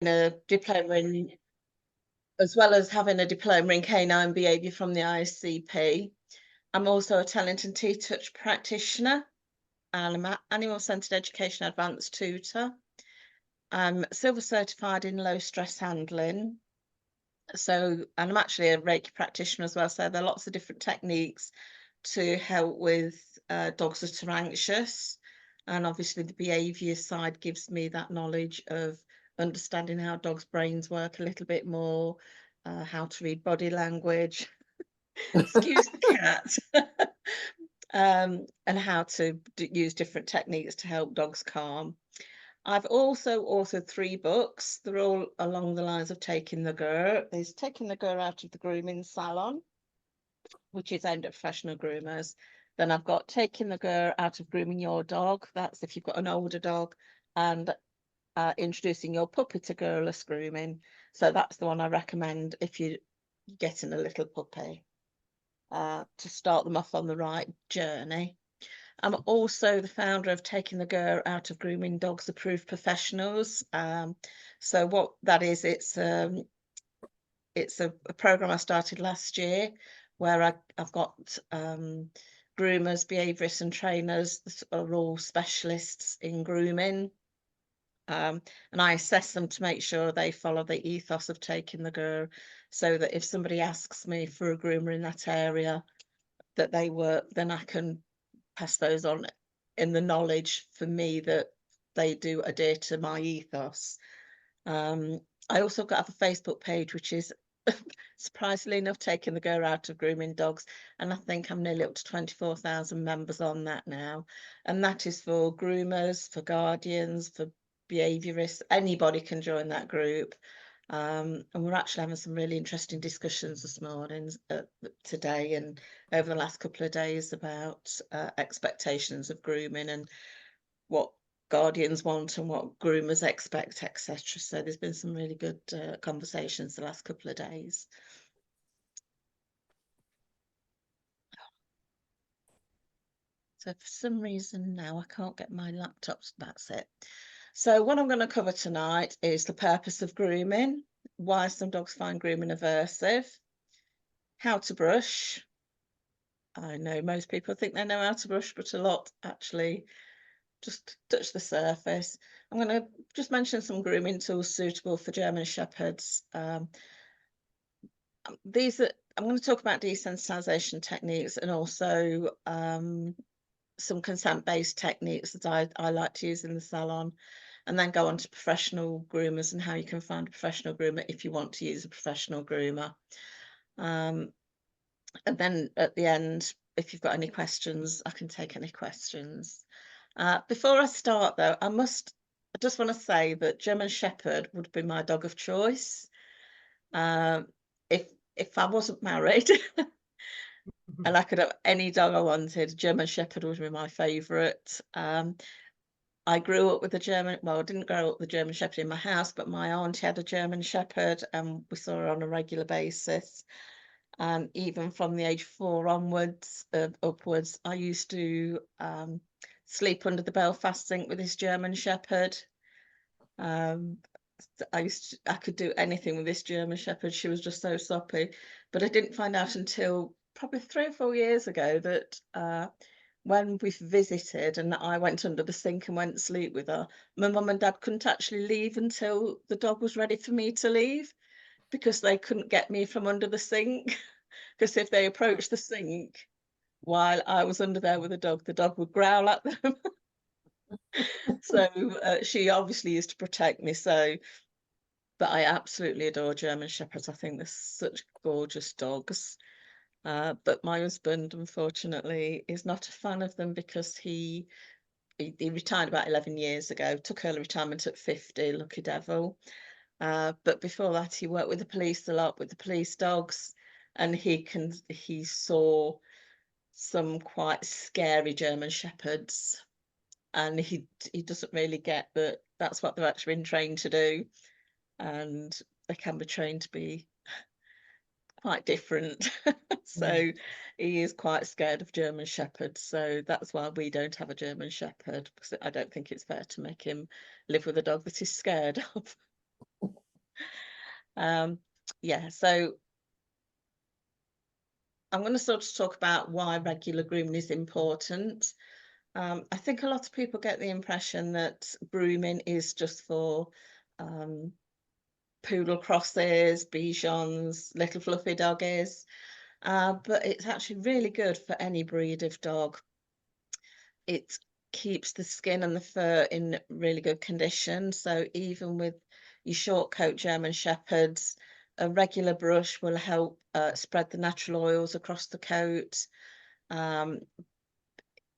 a diploma in, as well as having a diploma in canine behaviour from the ISCP. I'm also a talent and T-touch practitioner, and I'm an animal centred education advanced tutor. I'm silver certified in low stress handling. So, and I'm actually a Reiki practitioner as well. So there are lots of different techniques to help with dogs that are anxious. And obviously the behaviour side gives me that knowledge of understanding how dogs' brains work a little bit more, how to read body language, excuse the cat, and how to use different techniques to help dogs calm. I've also authored 3 books. They're all along the lines of taking the GUR. There's Taking the GUR Out of the Grooming Salon, which is aimed at professional groomers. Then I've got Taking the GUR Out of Grooming Your Dog. That's if you've got an older dog. And Introducing Your Puppy to Girless Grooming. So that's the one I recommend if you're getting a little puppy, to start them off on the right journey. I'm also the founder of Taking the GUR Out of Grooming Dogs Approved Professionals. So what that is, it's a program I started last year where I've got groomers, behaviourists and trainers that are all specialists in grooming. And I assess them to make sure they follow the ethos of Taking the GUR, so that if somebody asks me for a groomer in that area that they work, then I can pass those on in the knowledge for me that they do adhere to my ethos. I also have a Facebook page, which is surprisingly enough Taking the GUR Out of Grooming Dogs, and I think I'm nearly up to 24,000 members on that now. And that is for groomers, for guardians, for behaviourists. Anybody can join that group. And we're actually having some really interesting discussions this morning, today and over the last couple of days, about expectations of grooming and what guardians want and what groomers expect, etc. So there's been some really good conversations the last couple of days. So for some reason now I can't get my laptop. That's it. So what I'm going to cover tonight is the purpose of grooming, why some dogs find grooming aversive, how to brush. I know most people think they know how to brush, but a lot actually just touch the surface. I'm going to just mention some grooming tools suitable for German Shepherds. I'm going to talk about desensitization techniques and also some consent-based techniques that I like to use in the salon, and then go on to professional groomers and how you can find a professional groomer if you want to use a professional groomer. And then at the end, if you've got any questions, I can take any questions. Before I start though, I just want to say that German Shepherd would be my dog of choice. If I wasn't married and I could have any dog I wanted, German Shepherd would be my favourite. I grew up with a German, well, I didn't grow up with a German Shepherd in my house, but my auntie had a German Shepherd and we saw her on a regular basis. And even from the age of 4 onwards, upwards, I used to sleep under the Belfast sink with this German Shepherd. I could do anything with this German Shepherd. She was just so soppy. But I didn't find out until probably 3 or 4 years ago that when we visited and I went under the sink and went to sleep with her, my mum and dad couldn't actually leave until the dog was ready for me to leave, because they couldn't get me from under the sink. Because if they approached the sink while I was under there with the dog would growl at them. So she obviously used to protect me. But I absolutely adore German Shepherds. I think they're such gorgeous dogs. But my husband, unfortunately, is not a fan of them because he retired about 11 years ago, took early retirement at 50, lucky devil. But before that, he worked with the police a lot, with the police dogs, and he saw some quite scary German Shepherds, and he doesn't really get that that's what they're actually been trained to do, and they can be trained to be quite different. So he is quite scared of German Shepherds. So that's why we don't have a German Shepherd, because I don't think it's fair to make him live with a dog that he's scared of. Yeah, so I'm going to sort of talk about why regular grooming is important. I think a lot of people get the impression that grooming is just for um, poodle crosses, Bichons, little fluffy doggies, but it's actually really good for any breed of dog. It keeps the skin and the fur in really good condition. So even with your short coat German Shepherds, a regular brush will help spread the natural oils across the coat, um,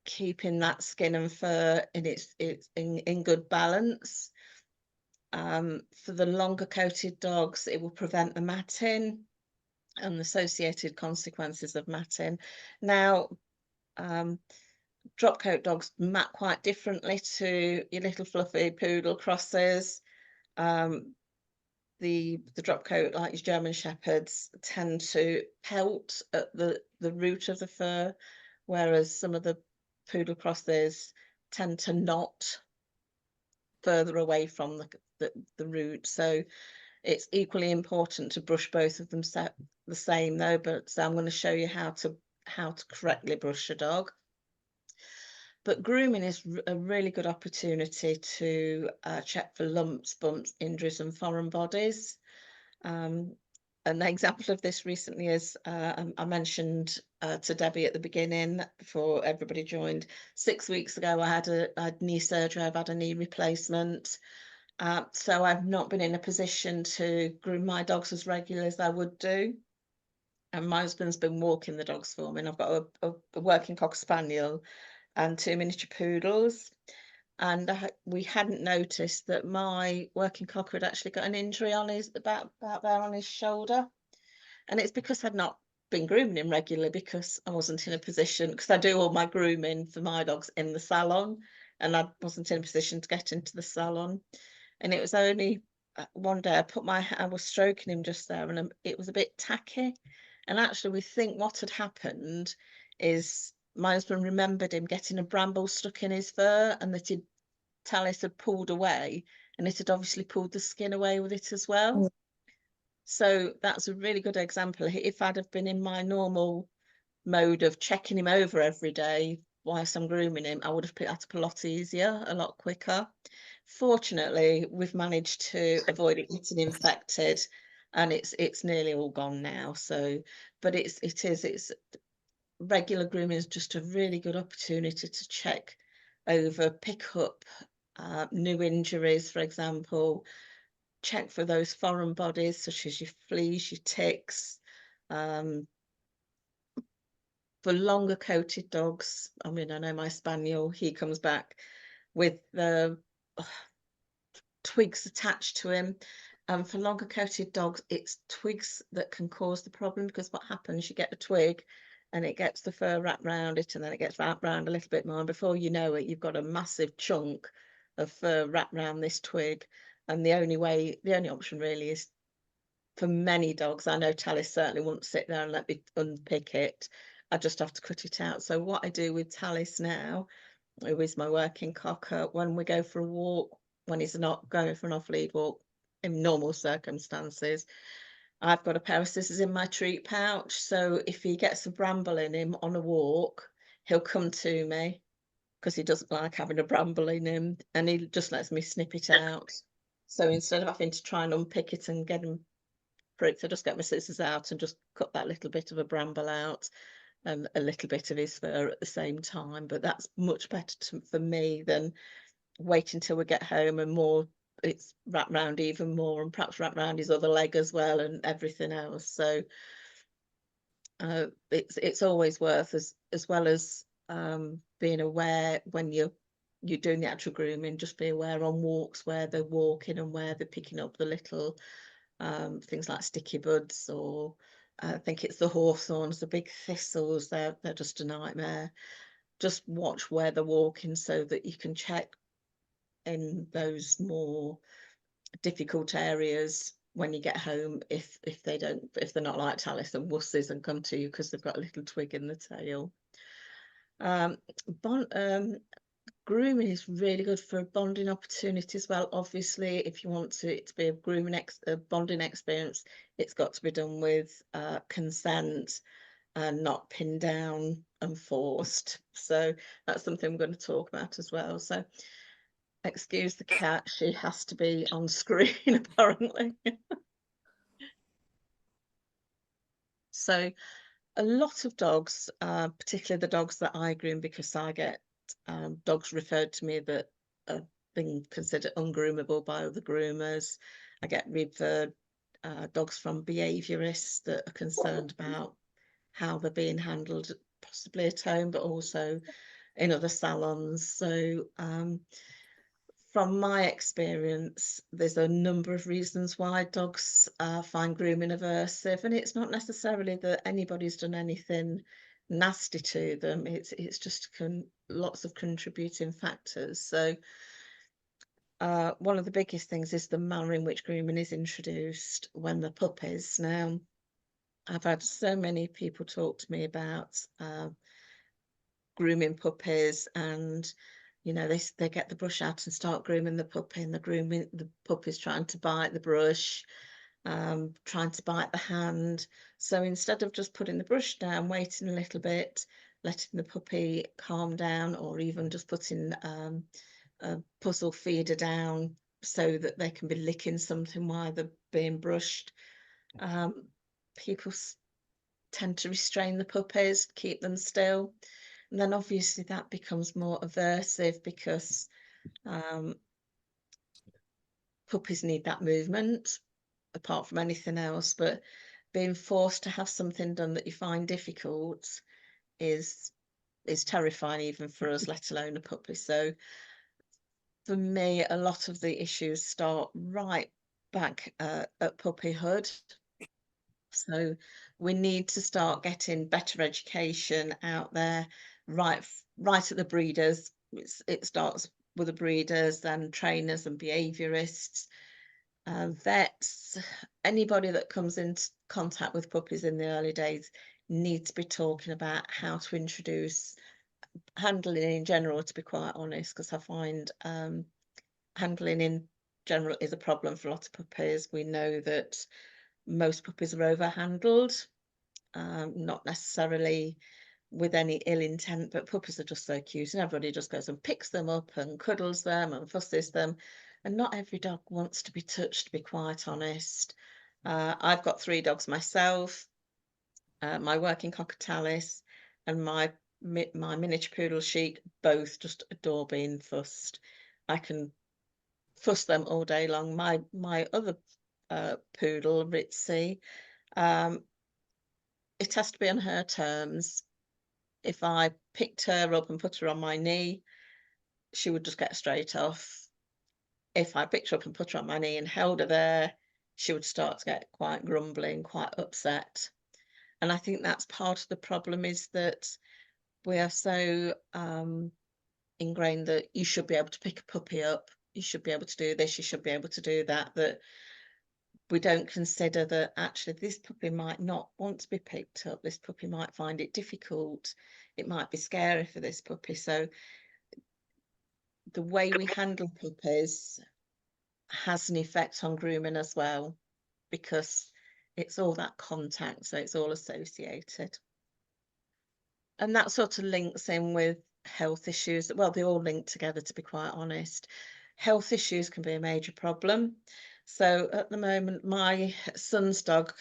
keeping that skin and fur in its in good balance. For the longer coated dogs, it will prevent the matting and the associated consequences of matting. Now, um, drop coat dogs mat quite differently to your little fluffy poodle crosses. Um, the drop coat, like your German Shepherds, tend to pelt at the root of the fur, whereas some of the poodle crosses tend to knot further away from the root. So it's equally important to brush both of them the same though. But so I'm going to show you how to correctly brush a dog. But grooming is a really good opportunity to check for lumps, bumps, injuries, and foreign bodies. Um, an example of this recently is I mentioned to Debbie at the beginning before everybody joined. 6 weeks ago, I had knee surgery. I've had a knee replacement. So I've not been in a position to groom my dogs as regularly as I would do. And my husband's been walking the dogs for me. And I've got a working Cocker Spaniel and two miniature poodles. And we hadn't noticed that my working cocker had actually got an injury on his about there on his shoulder. And it's because I'd not been grooming him regularly because I wasn't in a position, because I do all my grooming for my dogs in the salon, and I wasn't in a position to get into the salon. And it was only one day I was stroking him just there, and it was a bit tacky. And actually, we think what had happened is my husband remembered him getting a bramble stuck in his fur, and that Talis had pulled away, and it had obviously pulled the skin away with it as well. Mm. So that's a really good example. If I'd have been in my normal mode of checking him over every day whilst I'm grooming him, I would have picked that up a lot easier, a lot quicker. Fortunately, we've managed to avoid it getting infected, and it's nearly all gone now. So, but it's regular grooming is just a really good opportunity to check over, pick up new injuries, for example, check for those foreign bodies such as your fleas, your ticks. Um, for longer coated dogs, I mean, I know my spaniel, he comes back with the twigs attached to him. For longer coated dogs, it's twigs that can cause the problem, because what happens, you get a twig and it gets the fur wrapped around it, and then it gets wrapped around a little bit more. And before you know it, you've got a massive chunk of fur wrapped around this twig. And the only option really is, for many dogs, I know Talis certainly won't sit there and let me unpick it. I just have to cut it out. So what I do with Talis now, who is my working cocker, when we go for a walk, when he's not going for an off-lead walk in normal circumstances, I've got a pair of scissors in my treat pouch. So if he gets a bramble in him on a walk, he'll come to me because he doesn't like having a bramble in him, and he just lets me snip it out. So instead of having to try and unpick it and get him pricked, I just get my scissors out and just cut that little bit of a bramble out and a little bit of his fur at the same time. But that's much better for me than wait until we get home and more it's wrapped round even more, and perhaps wrapped round his other leg as well, and everything else. So it's always worth, as well as being aware when you're doing the actual grooming, just be aware on walks where they're walking and where they're picking up the little things like sticky buds, or I think it's the hawthorns, the big thistles. They're just a nightmare. Just watch where they're walking so that you can check in those more difficult areas when you get home, if they're not like Talis and wusses and come to you because they've got a little twig in the tail. Um, bon, um, Grooming is really good for a bonding opportunity as well. Obviously, if you want it to be a bonding experience, it's got to be done with consent and not pinned down and forced. So that's something we're going to talk about as well. So excuse the cat, she has to be on screen apparently. So a lot of dogs, particularly the dogs that I groom, because I get dogs referred to me that are being considered ungroomable by other groomers. I get referred dogs from behaviourists that are concerned about how they're being handled, possibly at home, but also in other salons. So from my experience, there's a number of reasons why dogs find grooming aversive, and it's not necessarily that anybody's done anything nasty to them. It's just lots of contributing factors. So one of the biggest things is the manner in which grooming is introduced when they're puppies. Now, I've had so many people talk to me about grooming puppies, and they get the brush out and start grooming the puppy, and the puppy's trying to bite the brush, trying to bite the hand. So instead of just putting the brush down, waiting a little bit, letting the puppy calm down, or even just putting a puzzle feeder down so that they can be licking something while they're being brushed, people tend to restrain the puppies, keep them still. And then obviously that becomes more aversive because puppies need that movement apart from anything else. But being forced to have something done that you find difficult is terrifying even for us, let alone a puppy. So for me, a lot of the issues start right back at puppyhood. So we need to start getting better education out there, right at the breeders. It starts with the breeders and trainers and behaviourists, vets, anybody that comes into contact with puppies in the early days needs to be talking about how to introduce handling in general, to be quite honest, because I find handling in general is a problem for a lot of puppies. We know that most puppies are overhandled, not necessarily with any ill intent, but puppies are just so cute, and everybody just goes and picks them up and cuddles them and fusses them. And not every dog wants to be touched, to be quite honest. I've got 3 dogs myself, my working cockatalis and my miniature poodle Chic, both just adore being fussed. I can fuss them all day long. My other poodle, Ritzy, um, it has to be on her terms. If I picked her up and put her on my knee, she would just get straight off. If I picked her up and put her on my knee and held her there, she would start to get quite grumbling, quite upset. And I think that's part of the problem, is that we are so ingrained that you should be able to pick a puppy up, you should be able to do this, you should be able to do that, that we don't consider that actually this puppy might not want to be picked up. This puppy might find it difficult. It might be scary for this puppy. So the way we handle puppies has an effect on grooming as well, because it's all that contact, so it's all associated. And that sort of links in with health issues. Well, they all link together, to be quite honest. Health issues can be a major problem. So at the moment, my son's dog,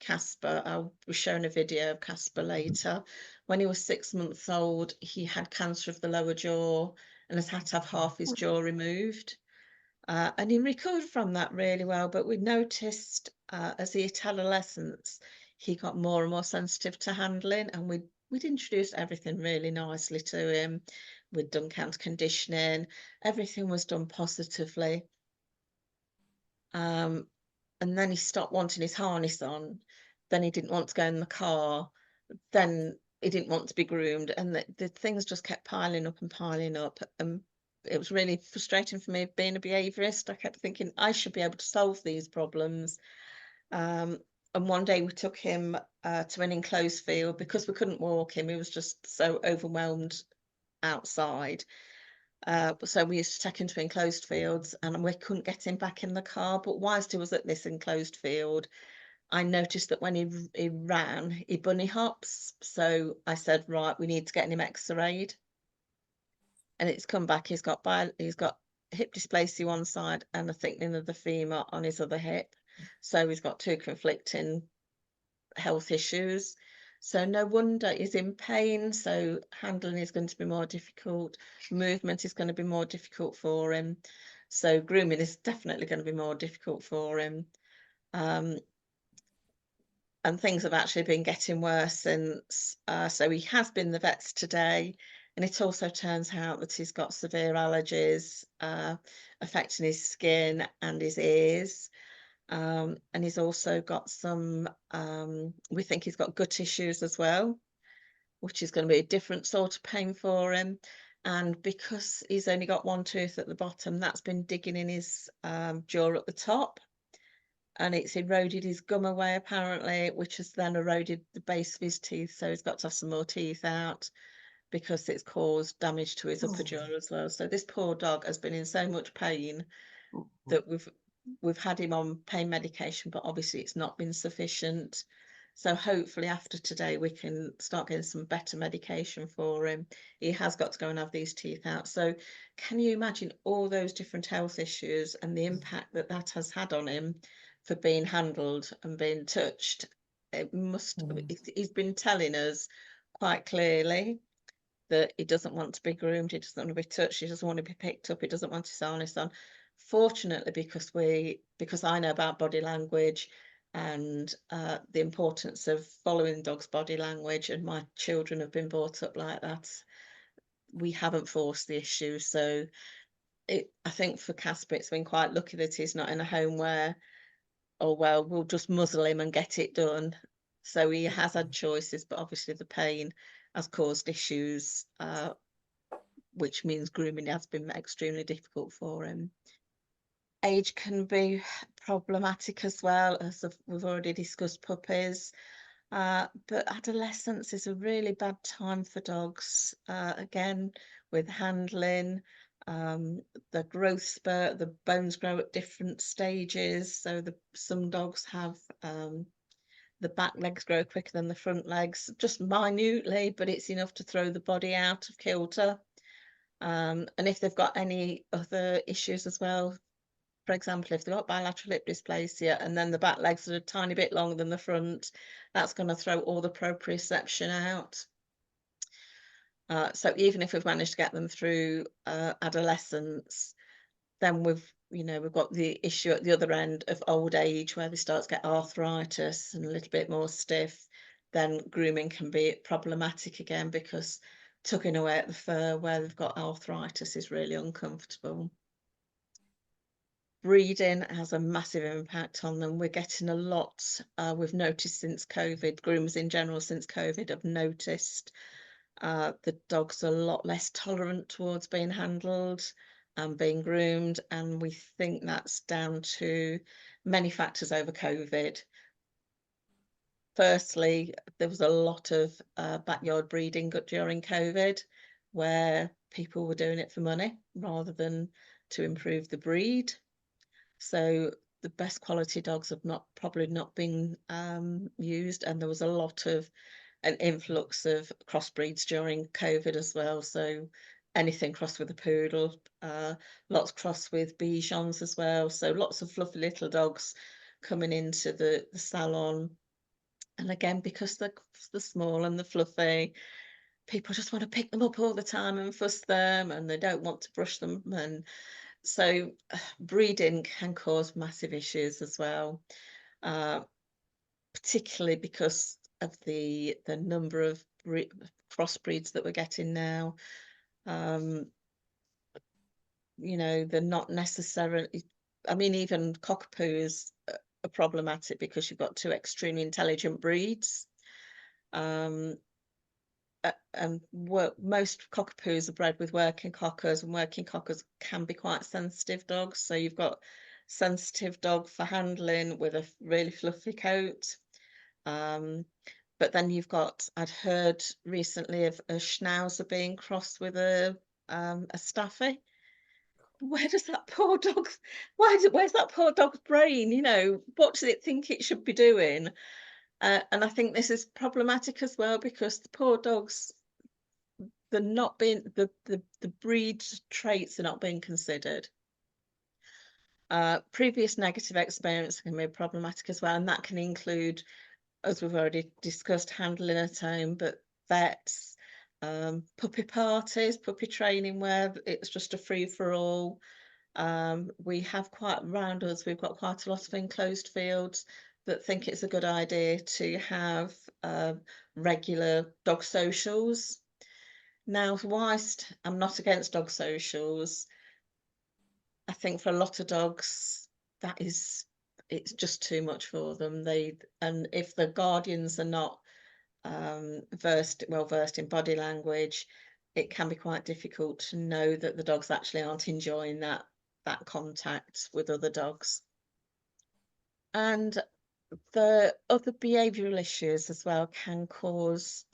Casper, I'll be showing a video of Casper later. When he was 6 months old, he had cancer of the lower jaw and has had to have half his jaw removed. And he recovered from that really well, but we noticed as he hit adolescence, he got more and more sensitive to handling, and we'd introduced everything really nicely to him. We'd done counter conditioning, everything was done positively. And then he stopped wanting his harness on. Then he didn't want to go in the car. Then he didn't want to be groomed, and the things just kept piling up and piling up. It was really frustrating for me being a behaviourist. I kept thinking I should be able to solve these problems. And one day we took him to an enclosed field because we couldn't walk him. He was just so overwhelmed outside. So we used to take him to enclosed fields, and we couldn't get him back in the car. But whilst he was at this enclosed field, I noticed that when he ran, he bunny hops. So I said, right, we need to get him X-rayed, and it's come back. He's got hip dysplasia one side and a thickening of the femur on his other hip. So he's got two conflicting health issues. So no wonder he's in pain. So handling is going to be more difficult. Movement is going to be more difficult for him. So grooming is definitely going to be more difficult for him. Um, and things have actually been getting worse since. So he has been the vets today, and it also turns out that he's got severe allergies affecting his skin and his ears. And he's also got some, we think he's got gut issues as well, which is going to be a different sort of pain for him. And because he's only got one tooth at the bottom, that's been digging in his jaw at the top, and it's eroded his gum away apparently, which has then eroded the base of his teeth. So he's got to have some more teeth out because it's caused damage to his upper Oh. jaw as well. So this poor dog has been in so much pain Oh. that we've had him on pain medication, but obviously it's not been sufficient. So hopefully after today we can start getting some better medication for him. He has got to go and have these teeth out. So can you imagine all those different health issues and the impact that that has had on him for being handled and being touched? It must, Mm. he's been telling us quite clearly that he doesn't want to be groomed, he doesn't want to be touched, he doesn't want to be picked up, he doesn't want his harness on. Fortunately, because I know about body language and the importance of following dog's body language, and my children have been brought up like that, we haven't forced the issue. So I think for Casper, it's been quite lucky that he's not in a home where, oh well, we'll just muzzle him and get it done. So he has had choices, but obviously the pain has caused issues, which means grooming has been extremely difficult for him. Age can be problematic as well, as we've already discussed puppies. But adolescence is a really bad time for dogs. Again, with handling, um, the growth spurt, the bones grow at different stages. So some dogs have the back legs grow quicker than the front legs, just minutely, but it's enough to throw the body out of kilter. And if they've got any other issues as well, for example, if they've got bilateral hip dysplasia and then the back legs are a tiny bit longer than the front, that's going to throw all the proprioception out. So even if we've managed to get them through adolescence, then we've got the issue at the other end of old age where they start to get arthritis and a little bit more stiff. Then grooming can be problematic again because tugging away at the fur where they've got arthritis is really uncomfortable. Breeding has a massive impact on them. We're getting a lot, we've noticed since COVID, groomers in general since COVID have noticed the dogs are a lot less tolerant towards being handled and being groomed. And we think that's down to many factors over COVID. Firstly, there was a lot of backyard breeding during COVID where people were doing it for money rather than to improve the breed. So the best quality dogs have probably not been used, and there was a lot of an influx of crossbreeds during COVID as well. So anything crossed with a poodle, lots crossed with Bijons as well. So lots of fluffy little dogs coming into the salon. And again, because they're small and they're fluffy, people just want to pick them up all the time and fuss them, and they don't want to brush them. And so breeding can cause massive issues as well, uh, particularly because of the number of crossbreeds that we're getting now. Um, they're not necessarily, I mean, even cockapoos are problematic because you've got two extremely intelligent breeds. Um, and most cockapoos are bred with working cockers, and working cockers can be quite sensitive dogs. So you've got sensitive dog for handling with a really fluffy coat. Um, but then I'd heard recently of a schnauzer being crossed with a a staffy. Where does that poor dog's where's that poor dog's brain? You know, what does it think it should be doing? And I think this is problematic as well because the poor dogs, they're not being the breed traits are not being considered. Previous negative experience can be problematic as well, and that can include, as we've already discussed, handling at home, but vets, puppy parties, puppy training where it's just a free for all. We have quite around us, we've got quite a lot of enclosed fields that think it's a good idea to have regular dog socials. Now, whilst I'm not against dog socials, I think for a lot of dogs, that is, it's just too much for them. And if the guardians are not well versed in body language, it can be quite difficult to know that the dogs actually aren't enjoying that contact with other dogs. And the other behavioural issues as well can cause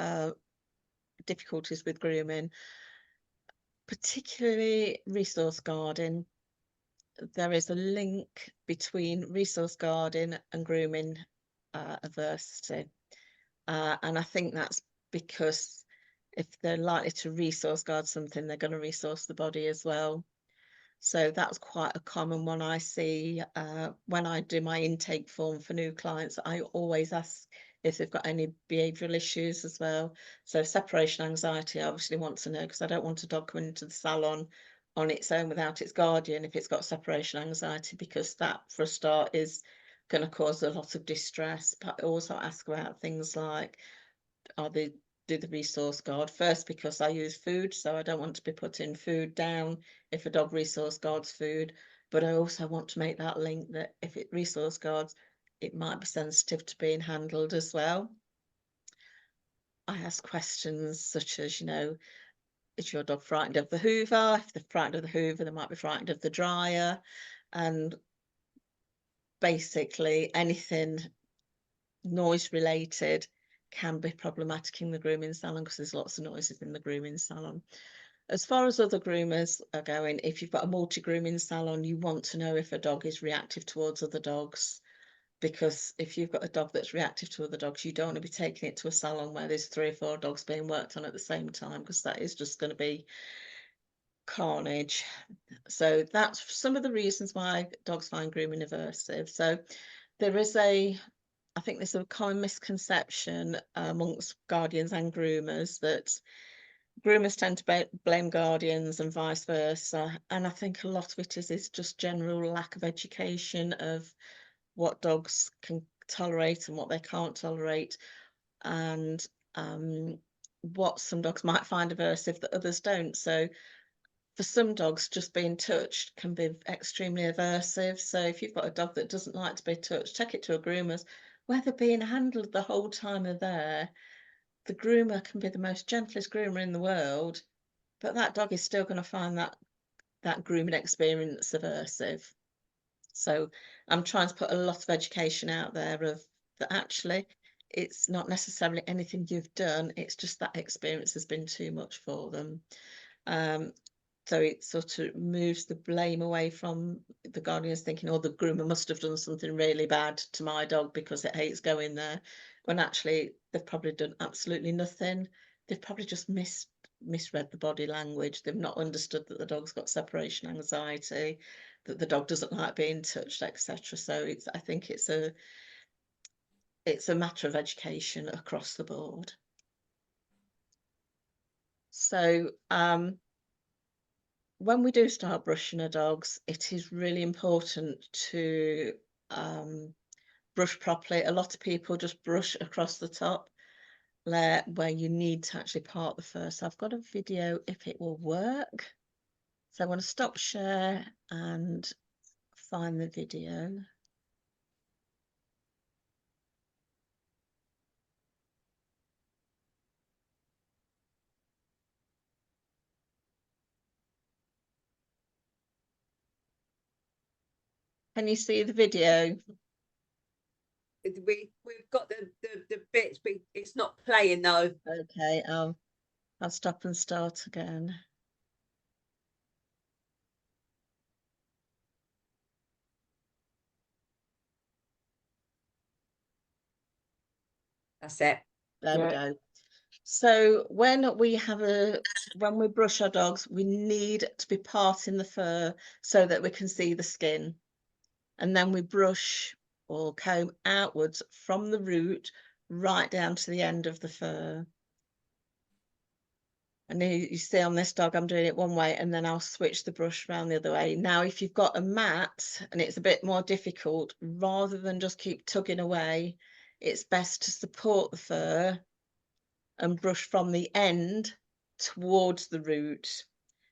difficulties with grooming, particularly resource guarding. There is a link between resource guarding and grooming adversity. And I think that's because if they're likely to resource guard something, they're going to resource the body as well. So that's quite a common one I see when I do my intake form for new clients. I always ask if they've got any behavioural issues as well. So separation anxiety, I obviously want to know because I don't want a dog coming into the salon on its own without its guardian if it's got separation anxiety, because that, for a start, is going to cause a lot of distress. But I also ask about things like, do the resource guard first, because I use food, so I don't want to be putting food down if a dog resource guards food, but I also want to make that link that if it resource guards, it might be sensitive to being handled as well. I ask questions such as, is your dog frightened of the hoover? If they're frightened of the hoover, they might be frightened of the dryer. And basically anything noise related can be problematic in the grooming salon because there's lots of noises in the grooming salon. As far as other groomers are going, if you've got a multi-grooming salon, you want to know if a dog is reactive towards other dogs, because if you've got a dog that's reactive to other dogs, you don't want to be taking it to a salon where there's 3 or 4 dogs being worked on at the same time, because that is just going to be carnage. So that's some of the reasons why dogs find grooming aversive. So there is I think there's a common misconception amongst guardians and groomers that groomers tend to blame guardians and vice versa. And I think a lot of it is just general lack of education of what dogs can tolerate and what they can't tolerate, and what some dogs might find aversive that others don't. So for some dogs, just being touched can be extremely aversive. So if you've got a dog that doesn't like to be touched, take it to a groomer's where they're being handled the whole time they're there. The groomer can be the most gentlest groomer in the world, but that dog is still going to find that grooming experience aversive. So I'm trying to put a lot of education out there of that actually it's not necessarily anything you've done, it's just that experience has been too much for them. So it sort of moves the blame away from the guardians thinking, oh, the groomer must have done something really bad to my dog because it hates going there, when actually they've probably done absolutely nothing. They've probably just misread the body language. They've not understood that the dog's got separation anxiety, that the dog doesn't like being touched, etc. So I think it's a matter of education across the board. So when we do start brushing our dogs, it is really important to brush properly. A lot of people just brush across the top where you need to actually part the fur. So I've got a video if it will work. So I want to stop share and find the video. Can you see the video? We've got the bits, but it's not playing though. Okay, I'll stop and start again. That's it. There we go. So when we brush our dogs, we need to be parting the fur so that we can see the skin. And then we brush or comb outwards from the root right down to the end of the fur. And you see on this dog, I'm doing it one way and then I'll switch the brush around the other way. Now, if you've got a mat and it's a bit more difficult, rather than just keep tugging away, it's best to support the fur and brush from the end towards the root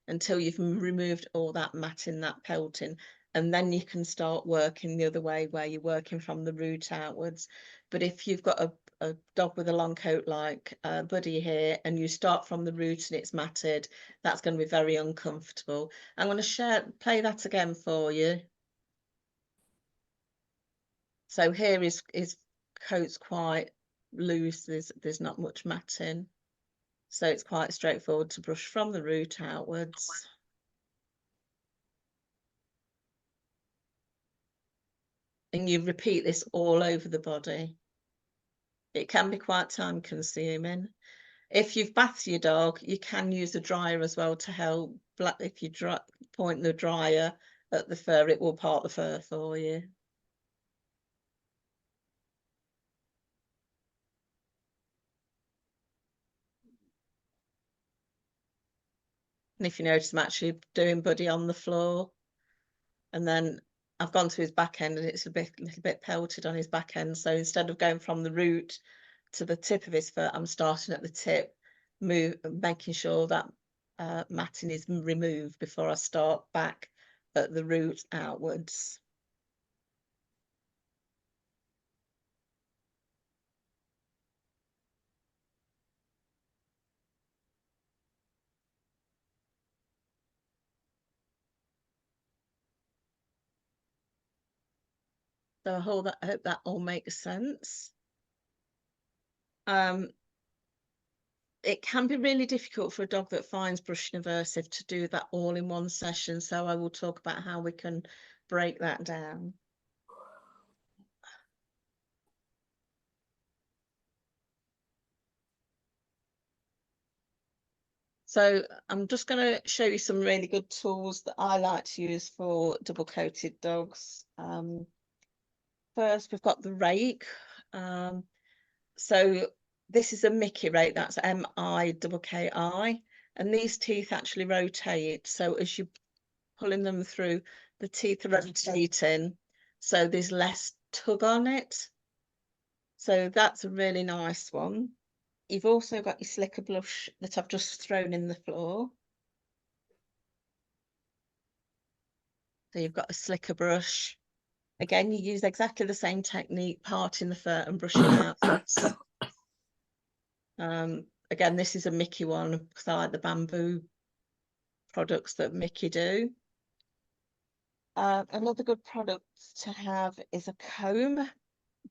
until you've removed all that matting, that pelting, and then you can start working the other way where you're working from the root outwards. But if you've got a dog with a long coat like Buddy here, and you start from the root and it's matted, that's going to be very uncomfortable. I'm going to play that again for you. So here his coat's quite loose, there's not much matting. So it's quite straightforward to brush from the root outwards. And you repeat this all over the body. It can be quite time consuming. If you've bathed your dog, you can use a dryer as well to help. If you point the dryer at the fur, it will part the fur for you. And if you notice, I'm actually doing Buddy on the floor. And then I've gone to his back end and it's a little bit pelted on his back end. So instead of going from the root to the tip of his foot, I'm starting at the tip, making sure that matting is removed before I start back at the root outwards. So I hope that all makes sense. It can be really difficult for a dog that finds brushing aversive to do that all in one session. So I will talk about how we can break that down. So I'm just going to show you some really good tools that I like to use for double coated dogs. First, we've got the rake. So this is a Mickey rake, that's M-I-K-K-I, and these teeth actually rotate. So as you're pulling them through, the teeth are rotating, so there's less tug on it. So that's a really nice one. You've also got your slicker brush that I've just thrown in the floor. So you've got a slicker brush. Again, you use exactly the same technique, parting the fur and brushing outwards. Again, this is a Mickey one because I like the bamboo products that Mickey do. Another good product to have is a comb.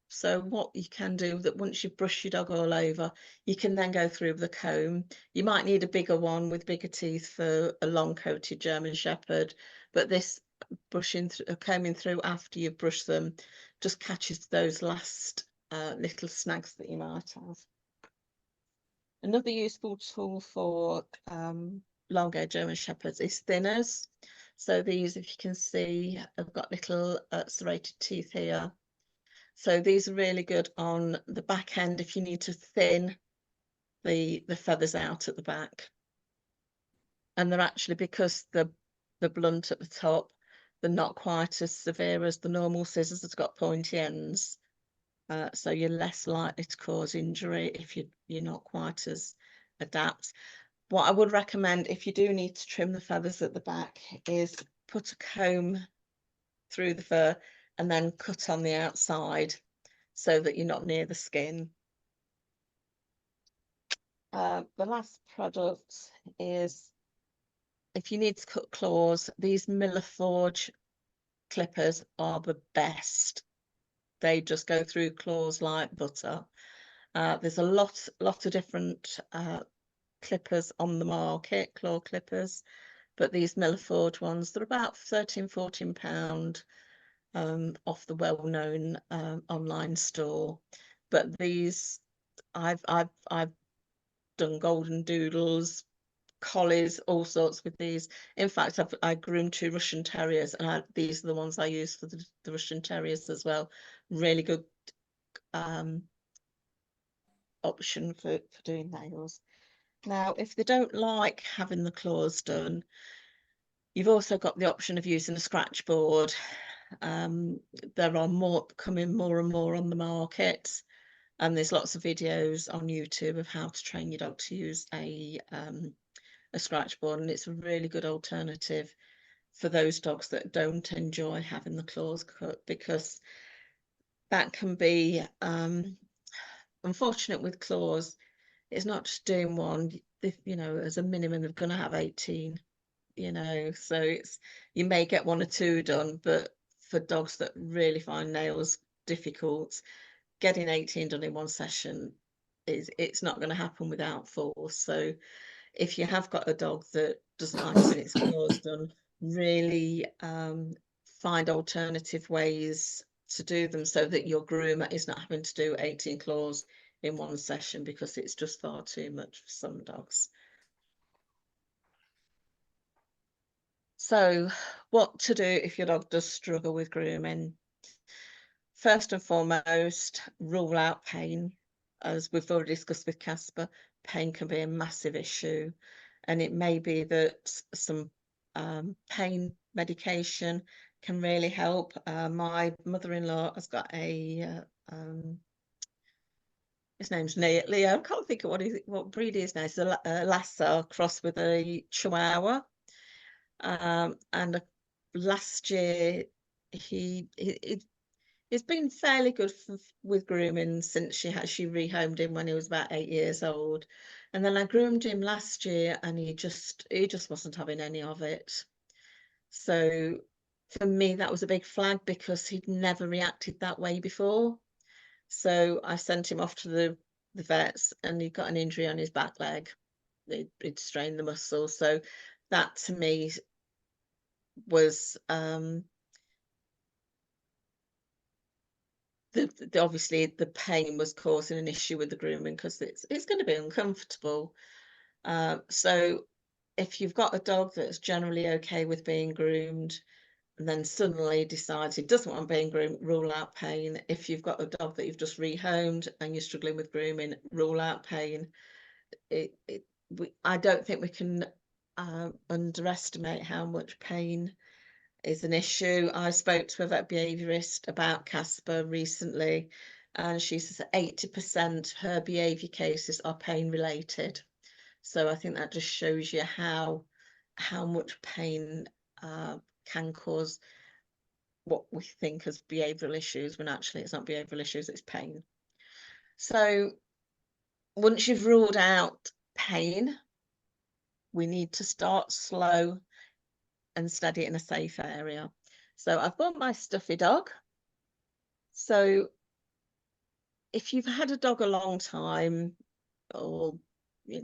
So what you can do that once you brush your dog all over, you can then go through with the comb. You might need a bigger one with bigger teeth for a long coated German Shepherd, but this combing through after you've brushed them just catches those last little snags that you might have. Another useful tool for long-haired German Shepherds is thinners. So these, if you can see, have got little serrated teeth here. So these are really good on the back end if you need to thin the feathers out at the back. And they're actually, because the blunt at the top, they're not quite as severe as the normal scissors that's got pointy ends. So you're less likely to cause injury if you're not quite as adept. What I would recommend if you do need to trim the feathers at the back is put a comb through the fur and then cut on the outside so that you're not near the skin. The last product is, if you need to cut claws, these Miller Forge clippers are the best. They just go through claws like butter. There's a lot of different clippers on the market, claw clippers, but these Miller Forge ones, they're about £13–14 off the well-known online store. But these I've done golden doodles, collies, all sorts with these. In fact, I groomed 2 Russian Terriers, and these are the ones I use for the Russian Terriers as well. Really good option for doing nails. Now, if they don't like having the claws done, you've also got the option of using a scratch board. There are coming more and more on the market, and there's lots of videos on YouTube of how to train your dog to use a scratch board, and it's a really good alternative for those dogs that don't enjoy having the claws cut, because that can be unfortunate with claws. It's not just doing one, as a minimum they're going to have 18, so you may get 1 or 2 done, but for dogs that really find nails difficult, getting 18 done in 1 session it's not going to happen without force. So if you have got a dog that doesn't like having its claws done, really find alternative ways to do them, so that your groomer is not having to do 18 claws in 1 session, because it's just far too much for some dogs. So what to do if your dog does struggle with grooming? First and foremost, rule out pain. As we've already discussed with Casper, pain can be a massive issue, and it may be that some pain medication can really help. My mother-in-law has got his name's Leo. I can't think of what breed he is now. It's a Lhasa crossed with a Chihuahua. And last year he's been fairly good with grooming since she rehomed him when he was about 8 years old, and then I groomed him last year, and he just wasn't having any of it. So for me that was a big flag, because he'd never reacted that way before. So I sent him off to the vets, and he got an injury on his back leg. It strained the muscle. So that to me was obviously the pain was causing an issue with the grooming, because it's going to be uncomfortable. So if you've got a dog that's generally okay with being groomed, and then suddenly decides he doesn't want being groomed, rule out pain. If you've got a dog that you've just rehomed and you're struggling with grooming, rule out pain. I don't think we can underestimate how much pain is an issue. I spoke to a vet behaviourist about Casper recently, and she says 80% her behaviour cases are pain related. So I think that just shows you how much pain can cause what we think as behavioural issues, when actually it's not behavioural issues, it's pain. So once you've ruled out pain, we need to start slow and steady in a safe area. So I've got my stuffy dog. So if you've had a dog a long time, or you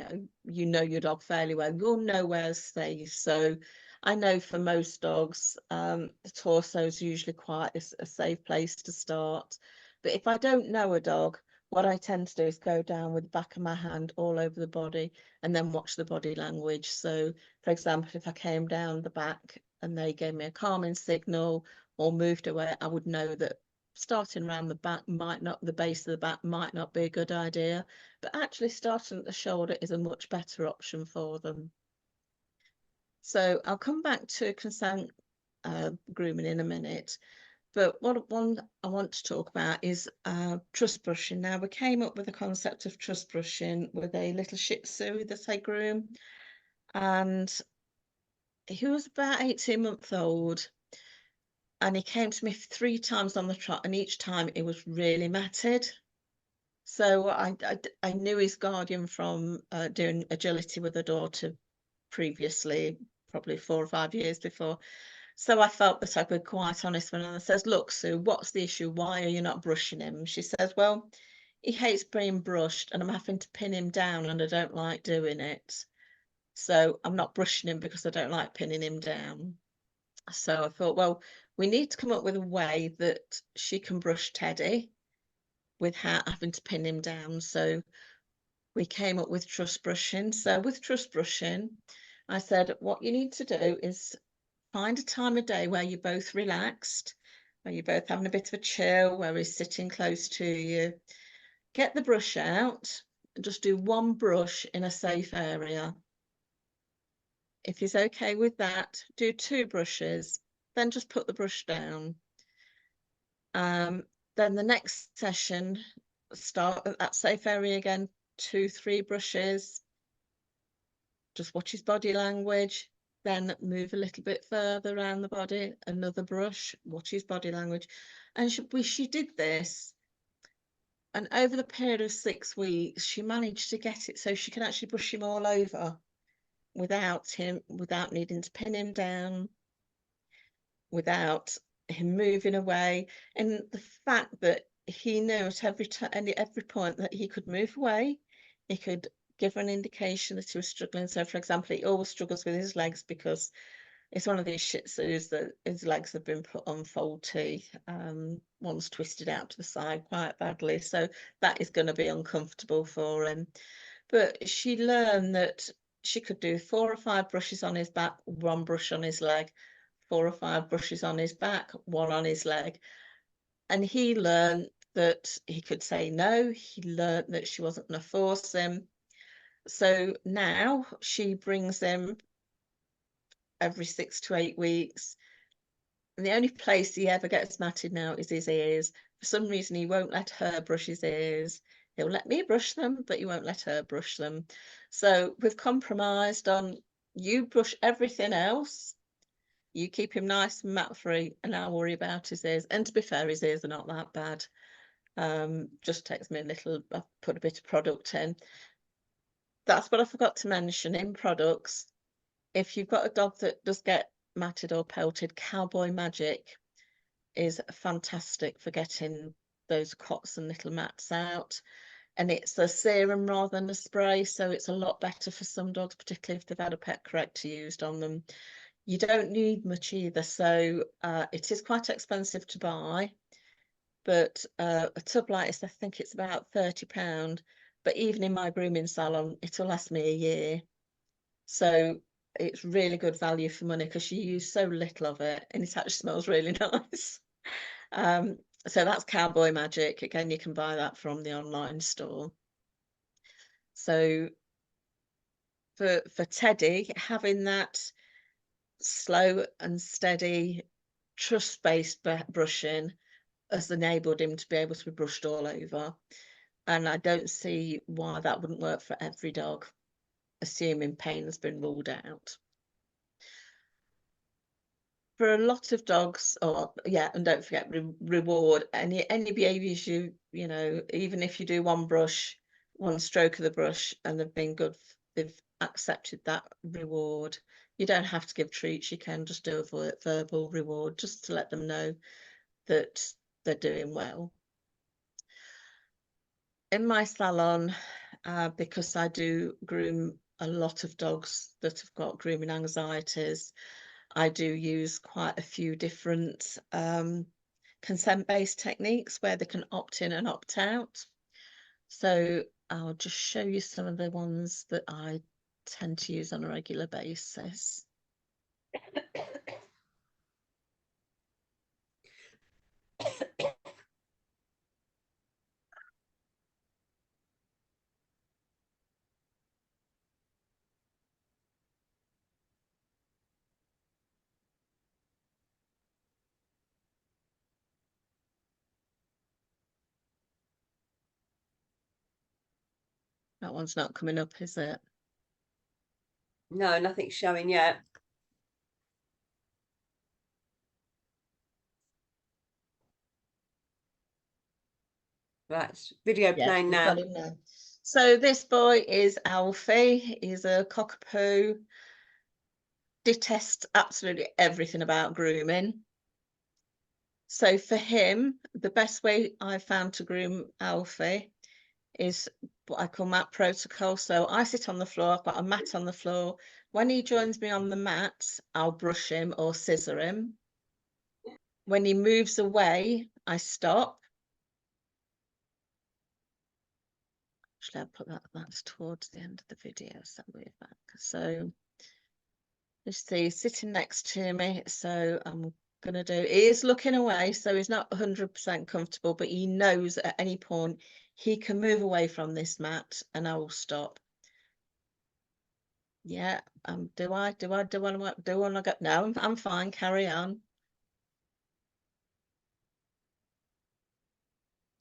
know your dog fairly well, you'll know where safe. So I know for most dogs, the torso is usually quite a safe place to start. But if I don't know a dog, what I tend to do is go down with the back of my hand all over the body, and then watch the body language. So for example, if I came down the back and they gave me a calming signal or moved away, I would know that starting around the back the base of the back might not be a good idea, but actually starting at the shoulder is a much better option for them. So I'll come back to consent grooming in a minute, but one I want to talk about is truss brushing. Now, we came up with the concept of truss brushing with a little Shih Tzu that I groom, and he was about 18 months old, and he came to me 3 times on the trot, and each time it was really matted. So I knew his guardian from doing agility with a daughter previously, probably 4 or 5 years before. So I felt that I'd be quite honest with her, and I says, look, Sue, what's the issue? Why are you not brushing him? She says, well, he hates being brushed, and I'm having to pin him down, and I don't like doing it. So I'm not brushing him because I don't like pinning him down. So I thought, well, we need to come up with a way that she can brush Teddy without having to pin him down. So we came up with truss brushing. So with truss brushing, I said, what you need to do is find a time of day where you're both relaxed, where you're both having a bit of a chill, where he's sitting close to you. Get the brush out and just do one brush in a safe area. If he's okay with that, do 2 brushes, then just put the brush down. Then the next session, start at that safe area again, 2, 3 brushes. Just watch his body language, then move a little bit further around the body, another brush, watch his body language. And she did this. And over the period of 6 weeks, she managed to get it so she can actually brush him all over without needing to pin him down, without him moving away. And the fact that he knew at every point that he could move away, he could give her an indication that he was struggling. So, for example, he always struggles with his legs because it's one of these Shih Tzus that his legs have been put on faulty. One's twisted out to the side quite badly. So that is going to be uncomfortable for him. But she learned that she could do 4 or 5 brushes on his back, 1 brush on his leg, 4 or 5 brushes on his back, 1 on his leg. And he learned that he could say no. He learned that she wasn't going to force him. So now she brings him every 6 to 8 weeks. And the only place he ever gets matted now is his ears. For some reason, he won't let her brush his ears. He'll let me brush them, but he won't let her brush them. So we've compromised on you brush everything else. You keep him nice and mat-free, and I'll worry about his ears. And to be fair, his ears are not that bad. Just takes me a little, I've put a bit of product in. That's what I forgot to mention in products. If you've got a dog that does get matted or pelted, Cowboy Magic is fantastic for getting those cots and little mats out. And it's a serum rather than a spray, so it's a lot better for some dogs, particularly if they've had a pet corrector used on them. You don't need much either, so it is quite expensive to buy, but a tub like this, I think it's about £30. But even in my grooming salon, it'll last me a year. So it's really good value for money because you use so little of it, and it actually smells really nice. So that's Cowboy Magic. Again, you can buy that from the online store. So for Teddy, having that slow and steady trust-based brushing has enabled him to be able to be brushed all over. And I don't see why that wouldn't work for every dog, assuming pain has been ruled out. For a lot of dogs, and don't forget reward any behaviors you know, even if you do 1 brush, 1 stroke of the brush, and they've been good, they've accepted that reward. You don't have to give treats. You can just do a verbal reward just to let them know that they're doing well. In my salon, because I do groom a lot of dogs that have got grooming anxieties, I do use quite a few different consent-based techniques where they can opt in and opt out. So I'll just show you some of the ones that I tend to use on a regular basis. That one's not coming up, is it? No, nothing's showing yet. That's video playing now. So this boy is Alfie. He's a cockapoo. Detests absolutely everything about grooming. So for him, the best way I found to groom Alfie is what I call mat protocol. So I sit on the floor, I've got a mat on the floor. When he joins me on the mat, I'll brush him or scissor him. When he moves away, I stop. Actually, I'll put that's towards the end of the video, so we're back. So just see, sitting next to me. So I'm gonna do, he is looking away, so he's not 100% comfortable, but he knows at any point he can move away from this mat and I will stop. Yeah, do I want to go? No, I'm fine, carry on.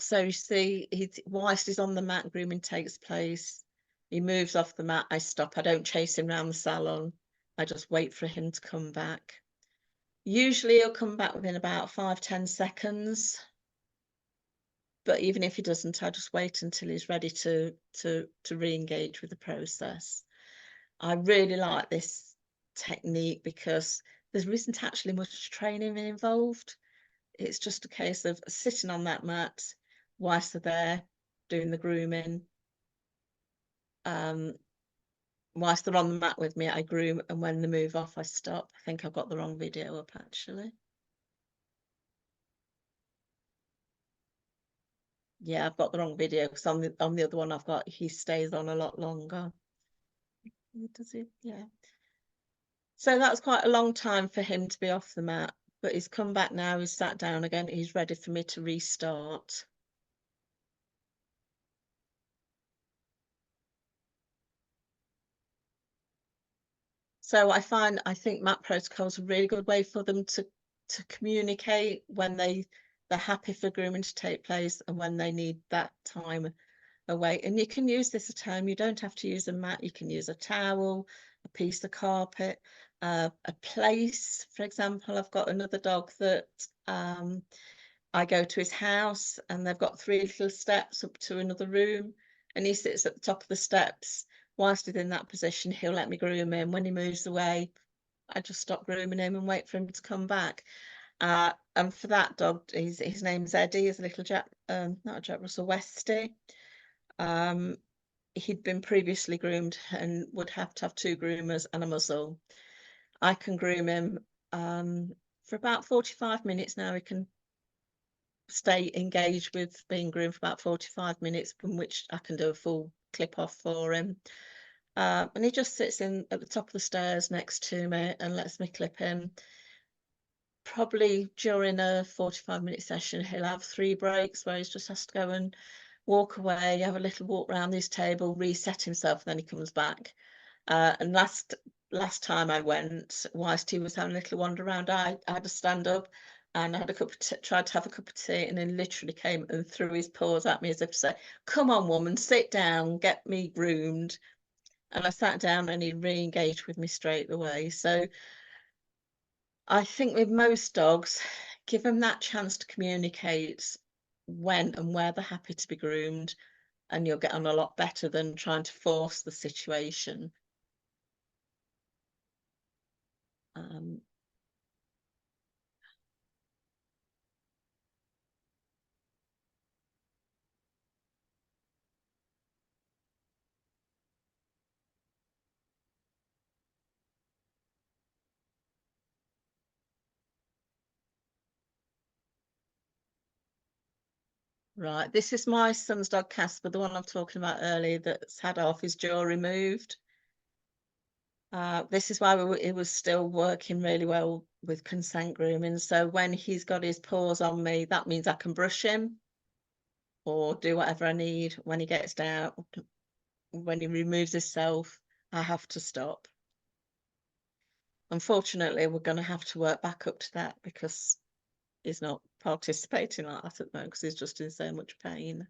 So you see, whilst he's on the mat, grooming takes place. He moves off the mat, I stop. I don't chase him around the salon. I just wait for him to come back. Usually he'll come back within about 5-10 seconds. But even if he doesn't, I just wait until he's ready to re-engage with the process. I really like this technique because there isn't actually much training involved. It's just a case of sitting on that mat whilst they're there doing the grooming. Whilst they're on the mat with me, I groom, and when they move off, I stop. I think I've got the wrong video up actually. Yeah, I've got the wrong video because on the other one I've got, he stays on a lot longer. Does he? Yeah. So that's quite a long time for him to be off the mat, but he's come back now, he's sat down again, he's ready for me to restart. So I think mat protocols are a really good way for them to communicate when they're happy for grooming to take place and when they need that time away. And you can use this at home. You don't have to use a mat. You can use a towel, a piece of carpet, a place. For example, I've got another dog that I go to his house and they've got 3 little steps up to another room, and he sits at the top of the steps. Whilst he's in that position, he'll let me groom him. When he moves away, I just stop grooming him and wait for him to come back. And for that dog, his name's Eddie. He's a little Jack, not a Jack Russell, Westie. He'd been previously groomed and would have to have 2 groomers and a muzzle. I can groom him for about 45 minutes now. He can stay engaged with being groomed for about 45 minutes, from which I can do a full clip off for him. And he just sits in at the top of the stairs next to me and lets me clip him. Probably during a 45-minute session, he'll have 3 breaks where he just has to go and walk away, have a little walk around his table, reset himself, and then he comes back. And last time I went, whilst he was having a little wander around, I had to stand up and I had a cup of tea, tried to have a cup of tea, and then literally came and threw his paws at me as if to say, "Come on, woman, sit down, get me groomed." And I sat down and he re-engaged with me straight away. So I think with most dogs, give them that chance to communicate when and where they're happy to be groomed, and you'll get on a lot better than trying to force the situation. Right, this is my son's dog Casper, the one I'm talking about earlier that's had half his jaw removed. This is why it was still working really well with consent grooming. So when he's got his paws on me, that means I can brush him or do whatever I need. When he gets down, when he removes himself, I have to stop. Unfortunately, we're going to have to work back up to that because he's not participating like that at the moment because he's just in so much pain.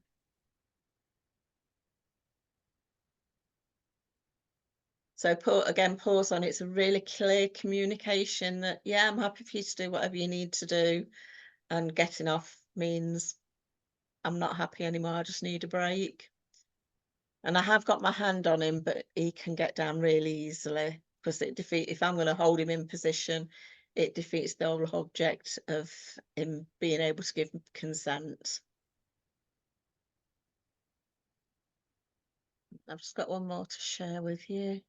So pause on. It's a really clear communication that, yeah, I'm happy for you to do whatever you need to do. And getting off means I'm not happy anymore. I just need a break. And I have got my hand on him, but he can get down really easily because if I'm going to hold him in position, it defeats the whole object of him being able to give consent. I've just got one more to share with you.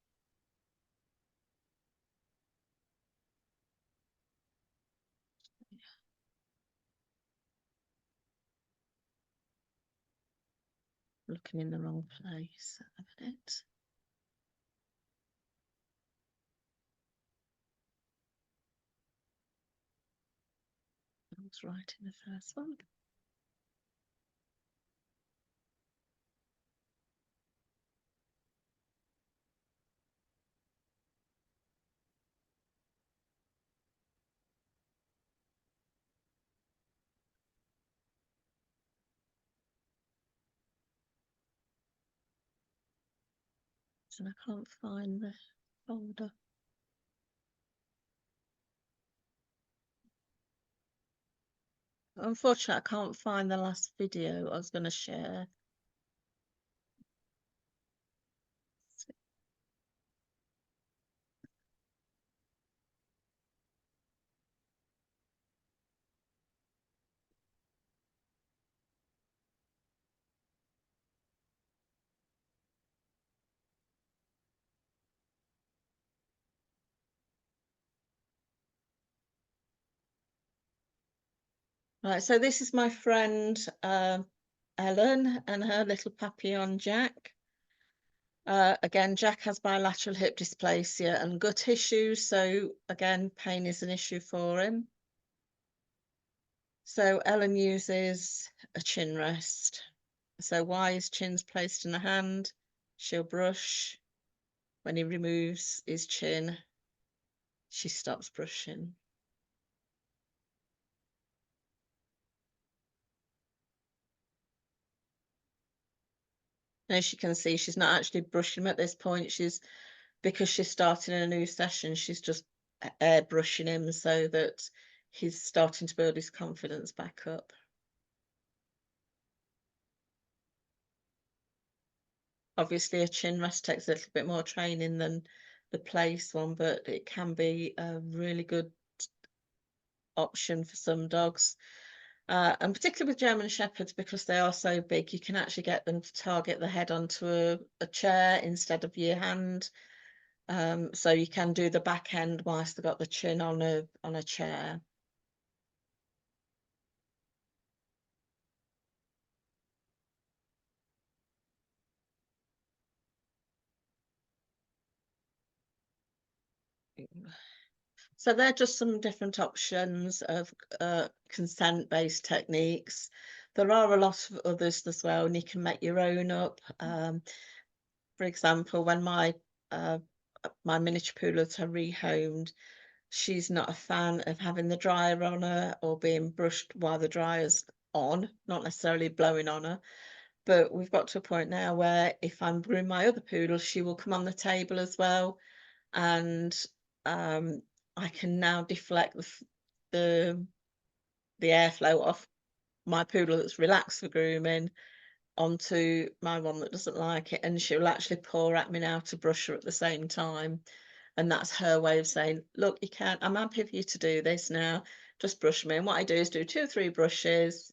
looking in the wrong place at the minute. I was right in the first one. And I can't find the folder. Unfortunately, I can't find the last video I was going to share. Right, so this is my friend Ellen and her little papillon Jack. Again, Jack has bilateral hip dysplasia and gut issues, so again, pain is an issue for him. So Ellen uses a chin rest. So while his chin's placed in the hand, she'll brush. When he removes his chin, she stops brushing. And as you can see, she's not actually brushing him at this point. Because she's starting a new session, she's just airbrushing him so that he's starting to build his confidence back up. Obviously, a chin rest takes a little bit more training than the place one, but it can be a really good option for some dogs. And particularly with German Shepherds, because they are so big, you can actually get them to target the head onto a chair instead of your hand. So you can do the back end whilst they've got the chin on a chair. So they're just some different options of consent-based techniques. There are a lot of others as well, and you can make your own up. For example, when my miniature poodles are rehomed, she's not a fan of having the dryer on her or being brushed while the dryer's on, not necessarily blowing on her. But we've got to a point now where if I'm grooming my other poodle, she will come on the table as well, and I can now deflect the airflow off my poodle that's relaxed for grooming onto my one that doesn't like it, and she'll actually paw at me now to brush her at the same time. And that's her way of saying, look, I'm happy for you to do this now, just brush me. And what I do is do 2 or 3 brushes,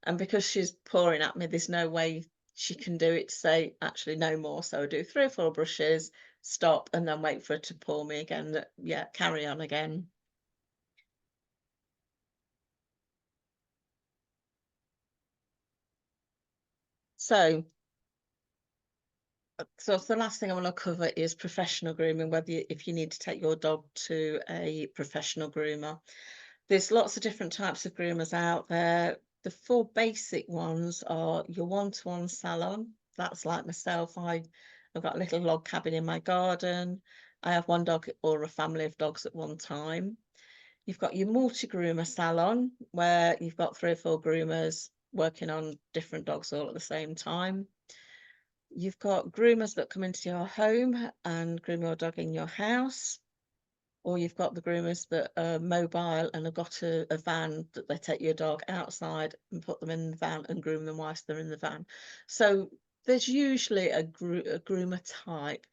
and because she's pawing at me, there's no way she can do it to say actually no more. So I do 3 or 4 brushes, stop, and then wait for her to paw me again. Yeah, carry on again. So the last thing I want to cover is professional grooming, if you need to take your dog to a professional groomer. There's lots of different types of groomers out there. The 4 basic ones are your one-to-one salon. That's like myself. I've got a little log cabin in my garden. I have 1 dog or a family of dogs at one time. You've got your multi-groomer salon, where you've got 3 or 4 groomers working on different dogs all at the same time. You've got groomers that come into your home and groom your dog in your house, or you've got the groomers that are mobile and have got a van that they take your dog outside and put them in the van and groom them whilst they're in the van. So there's usually a groomer type.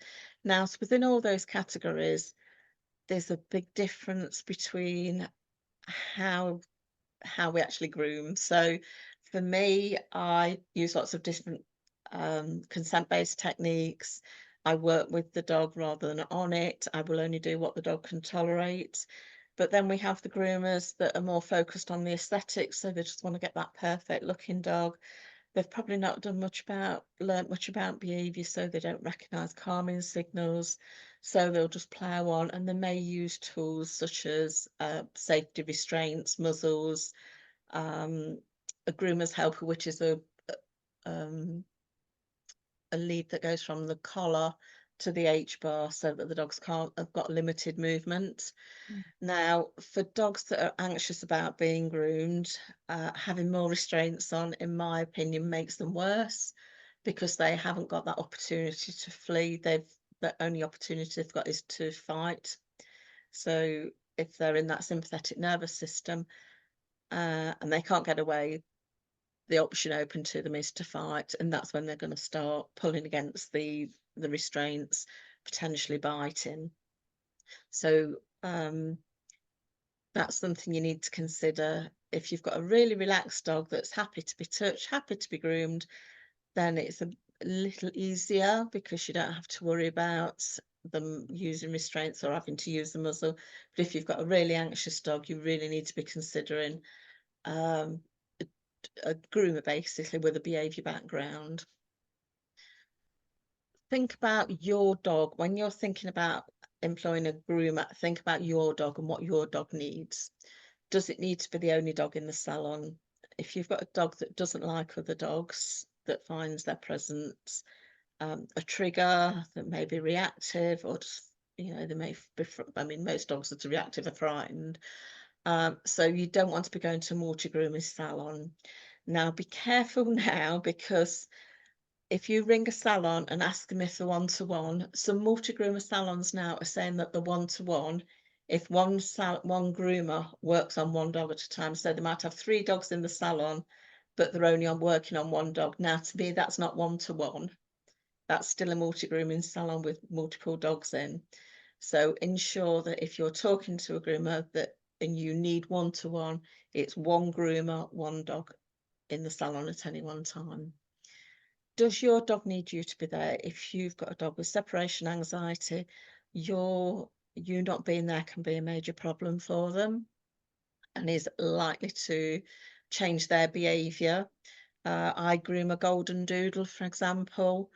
Now, so within all those categories, there's a big difference between how we actually groom. So for me, I use lots of different consent-based techniques. I work with the dog rather than on it. I will only do what the dog can tolerate. But then we have the groomers that are more focused on the aesthetics, so they just want to get that perfect looking dog. they've probably not learnt much about behaviour, so they don't recognise calming signals. So they'll just plough on, and they may use tools such as safety restraints, muzzles, um, a groomer's helper, which is um, a lead that goes from the collar to the H bar, so that the dogs can't have got limited movement. Mm. Now, for dogs that are anxious about being groomed, having more restraints on, in my opinion, makes them worse because they haven't got that opportunity to flee. The only opportunity they've got is to fight. So if they're in that sympathetic nervous system, and they can't get away, the option open to them is to fight, and that's when they're going to start pulling against the restraints, potentially biting. So that's something you need to consider. If you've got a really relaxed dog that's happy to be touched, happy to be groomed, then it's a little easier because you don't have to worry about them using restraints or having to use the muzzle. But if you've got a really anxious dog, you really need to be considering um, a groomer basically with a behaviour background. Think about your dog. When you're thinking about employing a groomer, think about your dog and what your dog needs. Does it need to be the only dog in the salon? If you've got a dog that doesn't like other dogs, that finds their presence a trigger, that may be reactive, or just, they may be, I mean, most dogs that are reactive are frightened. So you don't want to be going to a multi-grooming salon. Now, be careful now, because if you ring a salon and ask them if they're one-to-one, some multi-groomer salons now are saying that the one-to-one, if one groomer works on one dog at a time, so they might have 3 dogs in the salon, but they're only working on one dog. Now, to me, that's not one-to-one. That's still a multi-grooming salon with multiple dogs in. So ensure that if you're talking to a groomer and you need one-to-one, it's one groomer, one dog in the salon at any one time. Does your dog need you to be there? If you've got a dog with separation anxiety, you not being there can be a major problem for them and is likely to change their behaviour. I groom a golden doodle, for example.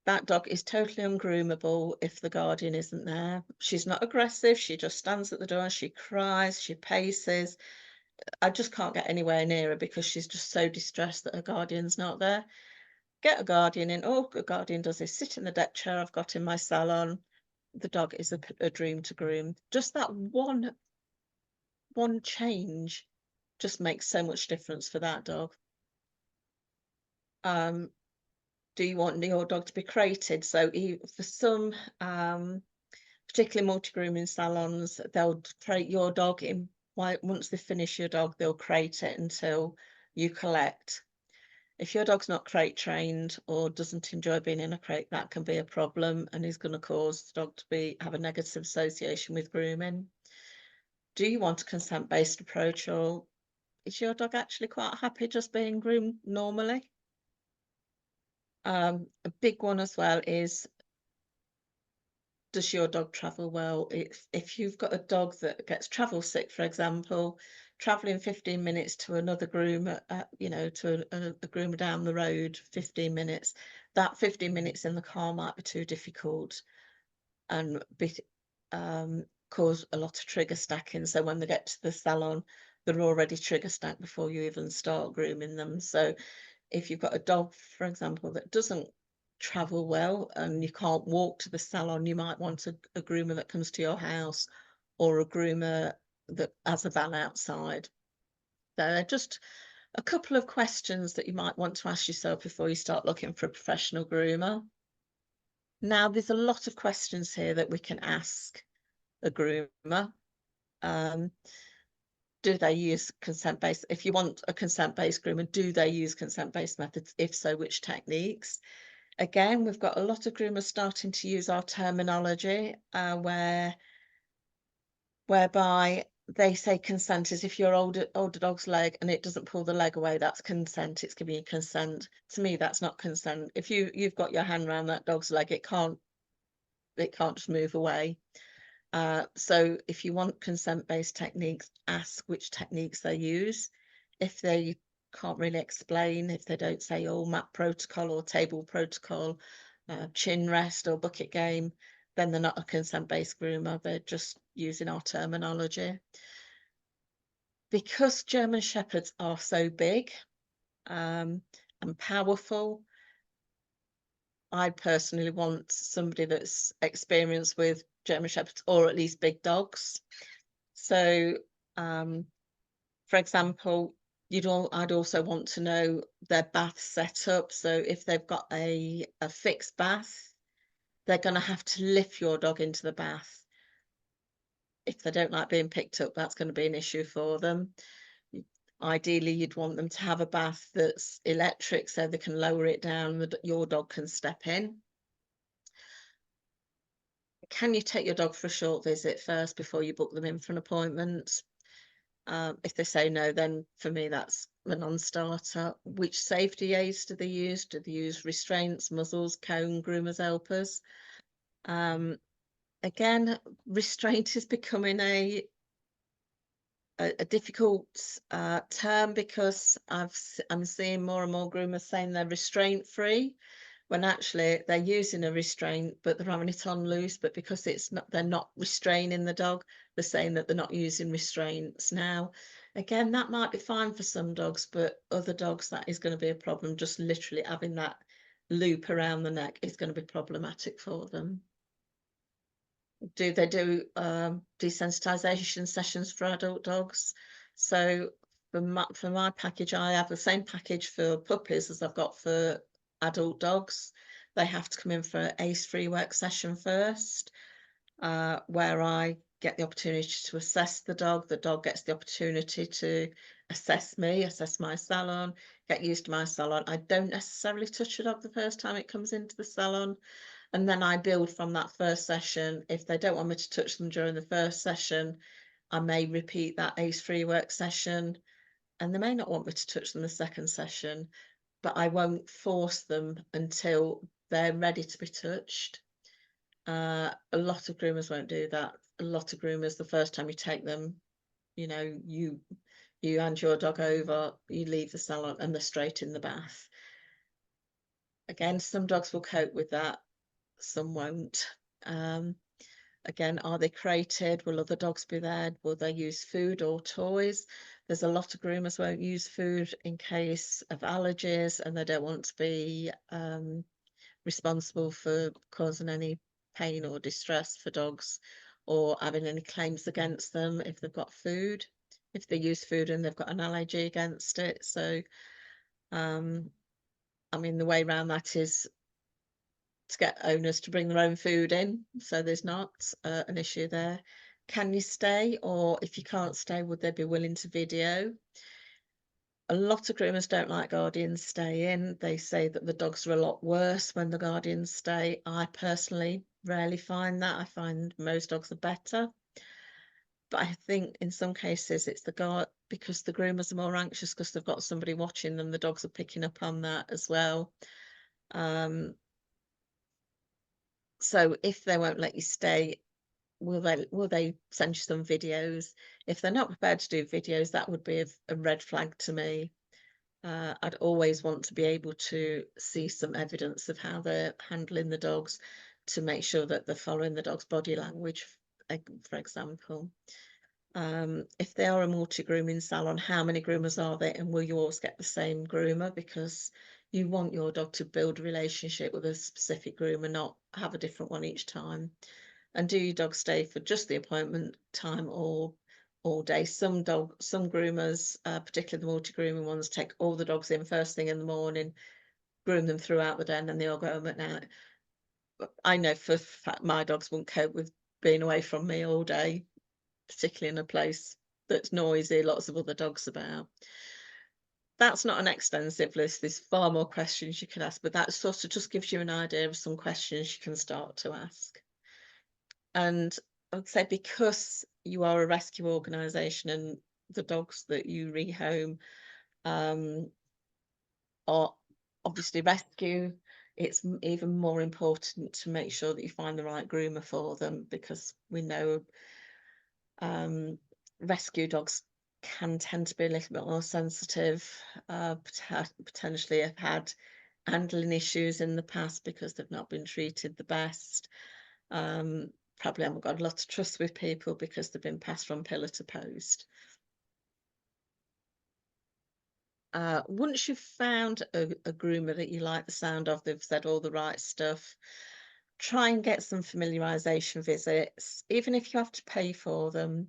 That dog is totally ungroomable if the guardian isn't there. She's not aggressive. She just stands at the door. She cries. She paces. I just can't get anywhere near her because she's just so distressed that her guardian's not there. Get a guardian in. All a guardian does is sit in the deck chair I've got in my salon. The dog is a dream to groom. Just that one change just makes so much difference for that dog. Do you want your dog to be crated? So for some, particularly multi-grooming salons, they'll crate your dog in. Once they finish your dog, they'll crate it until you collect. If your dog's not crate trained or doesn't enjoy being in a crate, that can be a problem and is going to cause the dog to have a negative association with grooming. Do you want a consent-based approach, or is your dog actually quite happy just being groomed normally? A big one as well is, does your dog travel well? If you've got a dog that gets travel sick, for example, traveling 15 minutes to another groomer, to a groomer down the road, 15 minutes, that 15 minutes in the car might be too difficult and cause a lot of trigger stacking. So when they get to the salon, they're already trigger stacked before you even start grooming them. So if you've got a dog, for example, that doesn't travel well and you can't walk to the salon, you might want a groomer that comes to your house or a groomer that has a van outside. They're just a couple of questions that you might want to ask yourself before you start looking for a professional groomer. Now, there's a lot of questions here that we can ask a groomer. Do they use consent-based? If you want a consent-based groomer, do they use consent-based methods? If so, which techniques? Again, we've got a lot of groomers starting to use our terminology, whereby they say consent is if your older dog's leg and it doesn't pull the leg away, that's consent. It's giving you consent. To me, that's not consent. If you've got your hand around that dog's leg, it can't just move away. So if you want consent-based techniques, ask which techniques they use. If they can't really explain if they don't say, oh, mat protocol or table protocol, chin rest or bucket game, then they're not a consent-based groomer. They're just using our terminology. Because German Shepherds are so big and powerful, I personally want somebody that's experienced with German Shepherds or at least big dogs. So, for example, I'd also want to know their bath setup. So if they've got a fixed bath, they're going to have to lift your dog into the bath. If they don't like being picked up, that's going to be an issue for them. Ideally, you'd want them to have a bath that's electric so they can lower it down, your dog can step in. Can you take your dog for a short visit first before you book them in for an appointment? If they say no, then for me, that's a non-starter. Which safety aids do they use? Do they use restraints, muzzles, cone, groomers, helpers? Again, restraint is becoming a difficult term because I'm seeing more and more groomers saying they're restraint free when actually they're using a restraint but they're having it on loose, but because they're not restraining the dog, they're saying that they're not using restraints. Now again, that might be fine for some dogs, but other dogs that is going to be a problem. Just literally having that loop around the neck is going to be problematic for them. Do they do desensitization sessions for adult dogs? So for my package, I have the same package for puppies as I've got for adult dogs. They have to come in for an ACE-free work session first, where I get the opportunity to assess the dog. The dog gets the opportunity to assess me, assess my salon, get used to my salon. I don't necessarily touch a dog the first time it comes into the salon. And then I build from that first session. If they don't want me to touch them during the first session, I may repeat that ACE-free work session, and they may not want me to touch them the second session, but I won't force them until they're ready to be touched. A lot of groomers won't do that. A lot of groomers, the first time you take them, you hand your dog over, you leave the salon, and they're straight in the bath. Again, some dogs will cope with that, some won't. Again, are they crated? Will other dogs be there? Will they use food or toys? There's a lot of groomers won't use food in case of allergies, and they don't want to be responsible for causing any pain or distress for dogs or having any claims against them if they've got food, if they use food and they've got an allergy against it. So, I mean, the way around that is to get owners to bring their own food in, so there's not an issue there. Can you stay, or if you can't stay, would they be willing to video? A lot of groomers don't like guardians staying. They say that the dogs are a lot worse when the guardians stay. I personally rarely find that. I find most dogs are better. But I think in some cases it's the guard, because the groomers are more anxious because they've got somebody watching them. The dogs are picking up on that as well. So if they won't let you stay, will they send you some videos? If they're not prepared to do videos, that would be a red flag to me. I'd always want to be able to see some evidence of how they're handling the dogs to make sure that they're following the dog's body language, for example. If they are a multi-grooming salon, how many groomers are there, and will you always get the same groomer? Because you want your dog to build a relationship with a specific groomer, not have a different one each time. And do your dog stay for just the appointment time or all day? Some groomers, particularly the multi-grooming ones, take all the dogs in first thing in the morning, groom them throughout the day, and then they all go home at night. I know for a fact my dogs won't cope with being away from me all day, particularly in a place that's noisy, lots of other dogs about. That's not an extensive list. There's far more questions you can ask, but that sort of just gives you an idea of some questions you can start to ask. And I'd say because you are a rescue organisation and the dogs that you rehome are obviously rescue, it's even more important to make sure that you find the right groomer for them, because we know rescue dogs can tend to be a little bit more sensitive, potentially have had handling issues in the past because they've not been treated the best. Probably haven't got a lot of trust with people because they've been passed from pillar to post. Once you've found a groomer that you like the sound of, they've said all the right stuff, try and get some familiarisation visits, even if you have to pay for them.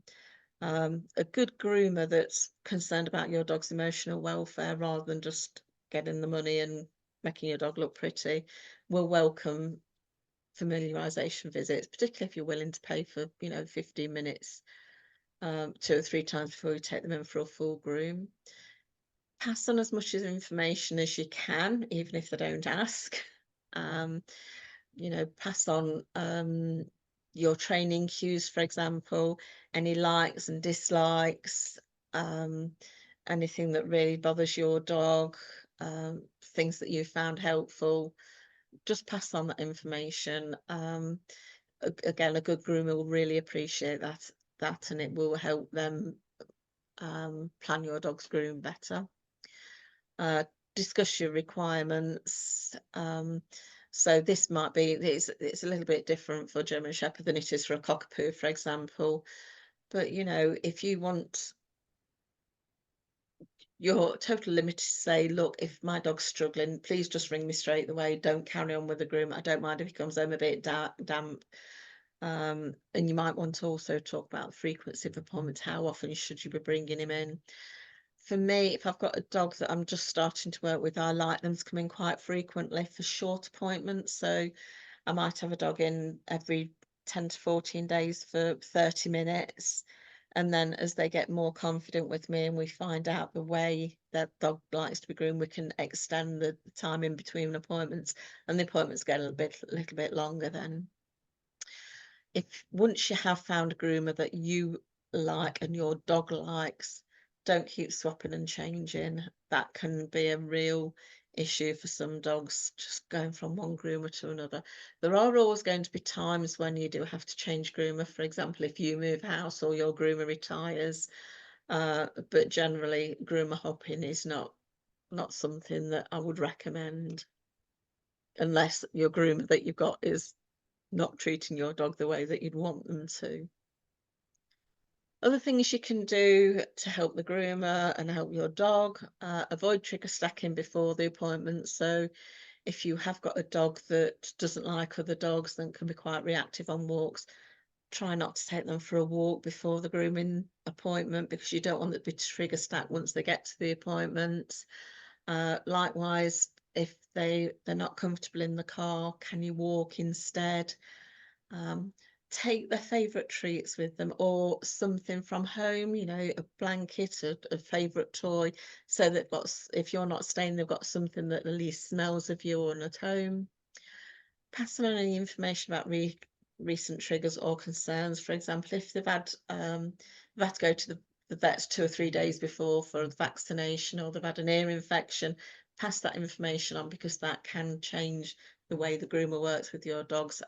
A good groomer that's concerned about your dog's emotional welfare rather than just getting the money and making your dog look pretty will welcome familiarisation visits, particularly if you're willing to pay for, 15 minutes, 2 or 3 times before you take them in for a full groom. Pass on as much as information as you can, even if they don't ask. Um, pass on your training cues, for example, any likes and dislikes, um, anything that really bothers your dog, things that you found helpful. Just pass on that information. Again, a good groomer will really appreciate that, and it will help them plan your dog's groom better. Discuss your requirements. So this might be, it's a little bit different for German Shepherd than it is for a Cockapoo, for example. But if you want your total limit to say, look, if my dog's struggling, please just ring me straight away. Don't carry on with the groom. I don't mind if he comes home a bit damp. And you might want to also talk about the frequency of appointments. How often should you be bringing him in? For me, if I've got a dog that I'm just starting to work with, I like them to come in quite frequently for short appointments. So I might have a dog in every 10 to 14 days for 30 minutes. And then as they get more confident with me and we find out the way that dog likes to be groomed, we can extend the time in between appointments, and the appointments get a little bit longer then. If once you have found a groomer that you like and your dog likes, don't keep swapping and changing. That can be a real issue for some dogs, just going from one groomer to another. There are always going to be times when you do have to change groomer, for example, if you move house or your groomer retires. But generally, groomer hopping is not something that I would recommend unless your groomer that you've got is not treating your dog the way that you'd want them to. Other things you can do to help the groomer and help your dog, avoid trigger stacking before the appointment. So if you have got a dog that doesn't like other dogs and can be quite reactive on walks, try not to take them for a walk before the grooming appointment, because you don't want them to be trigger stacked once they get to the appointment. Likewise, if they're not comfortable in the car, can you walk instead? Take their favourite treats with them or something from home, a blanket, a favourite toy, so they've got, if you're not staying, they've got something that at least smells of you and at home. Pass on any information about recent triggers or concerns. For example, if they've had to go to the vet 2 or 3 days before for a vaccination, or they've had an ear infection, pass that information on, because that can change the way the groomer works with your dogs.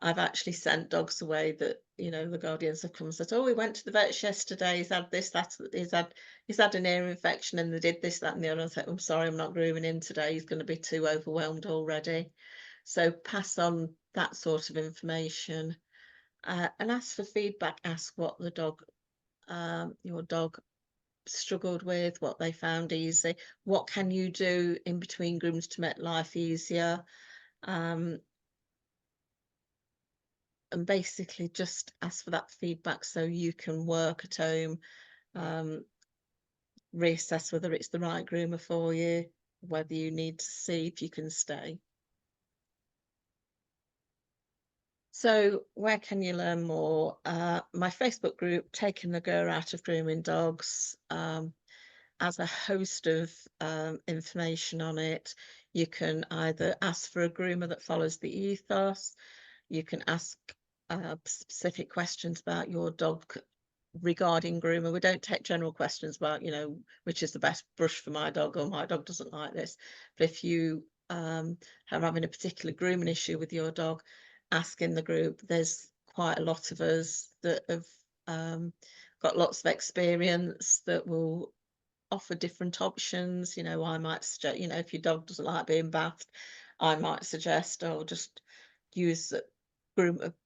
I've actually sent dogs away that, the guardians have come and said, oh, we went to the vet yesterday, he's had this, he's had an ear infection and they did this, that and the other. I said, I'm sorry, I'm not grooming him today, he's going to be too overwhelmed already. So pass on that sort of information, and ask for feedback. Ask what the dog, your dog struggled with, what they found easy, what can you do in between grooms to make life easier. And basically just ask for that feedback so you can work at home, reassess whether it's the right groomer for you, whether you need to see if you can stay. So where can you learn more? My Facebook group, Taking the Go Out of Grooming Dogs, has a host of information on it. You can either ask for a groomer that follows the ethos, you can ask specific questions about your dog regarding groomer. We don't take general questions about, which is the best brush for my dog, or my dog doesn't like this. But if you are having a particular grooming issue with your dog, ask in the group. There's quite a lot of us that have got lots of experience that will offer different options. I might suggest, if your dog doesn't like being bathed, I might suggest, oh, just use a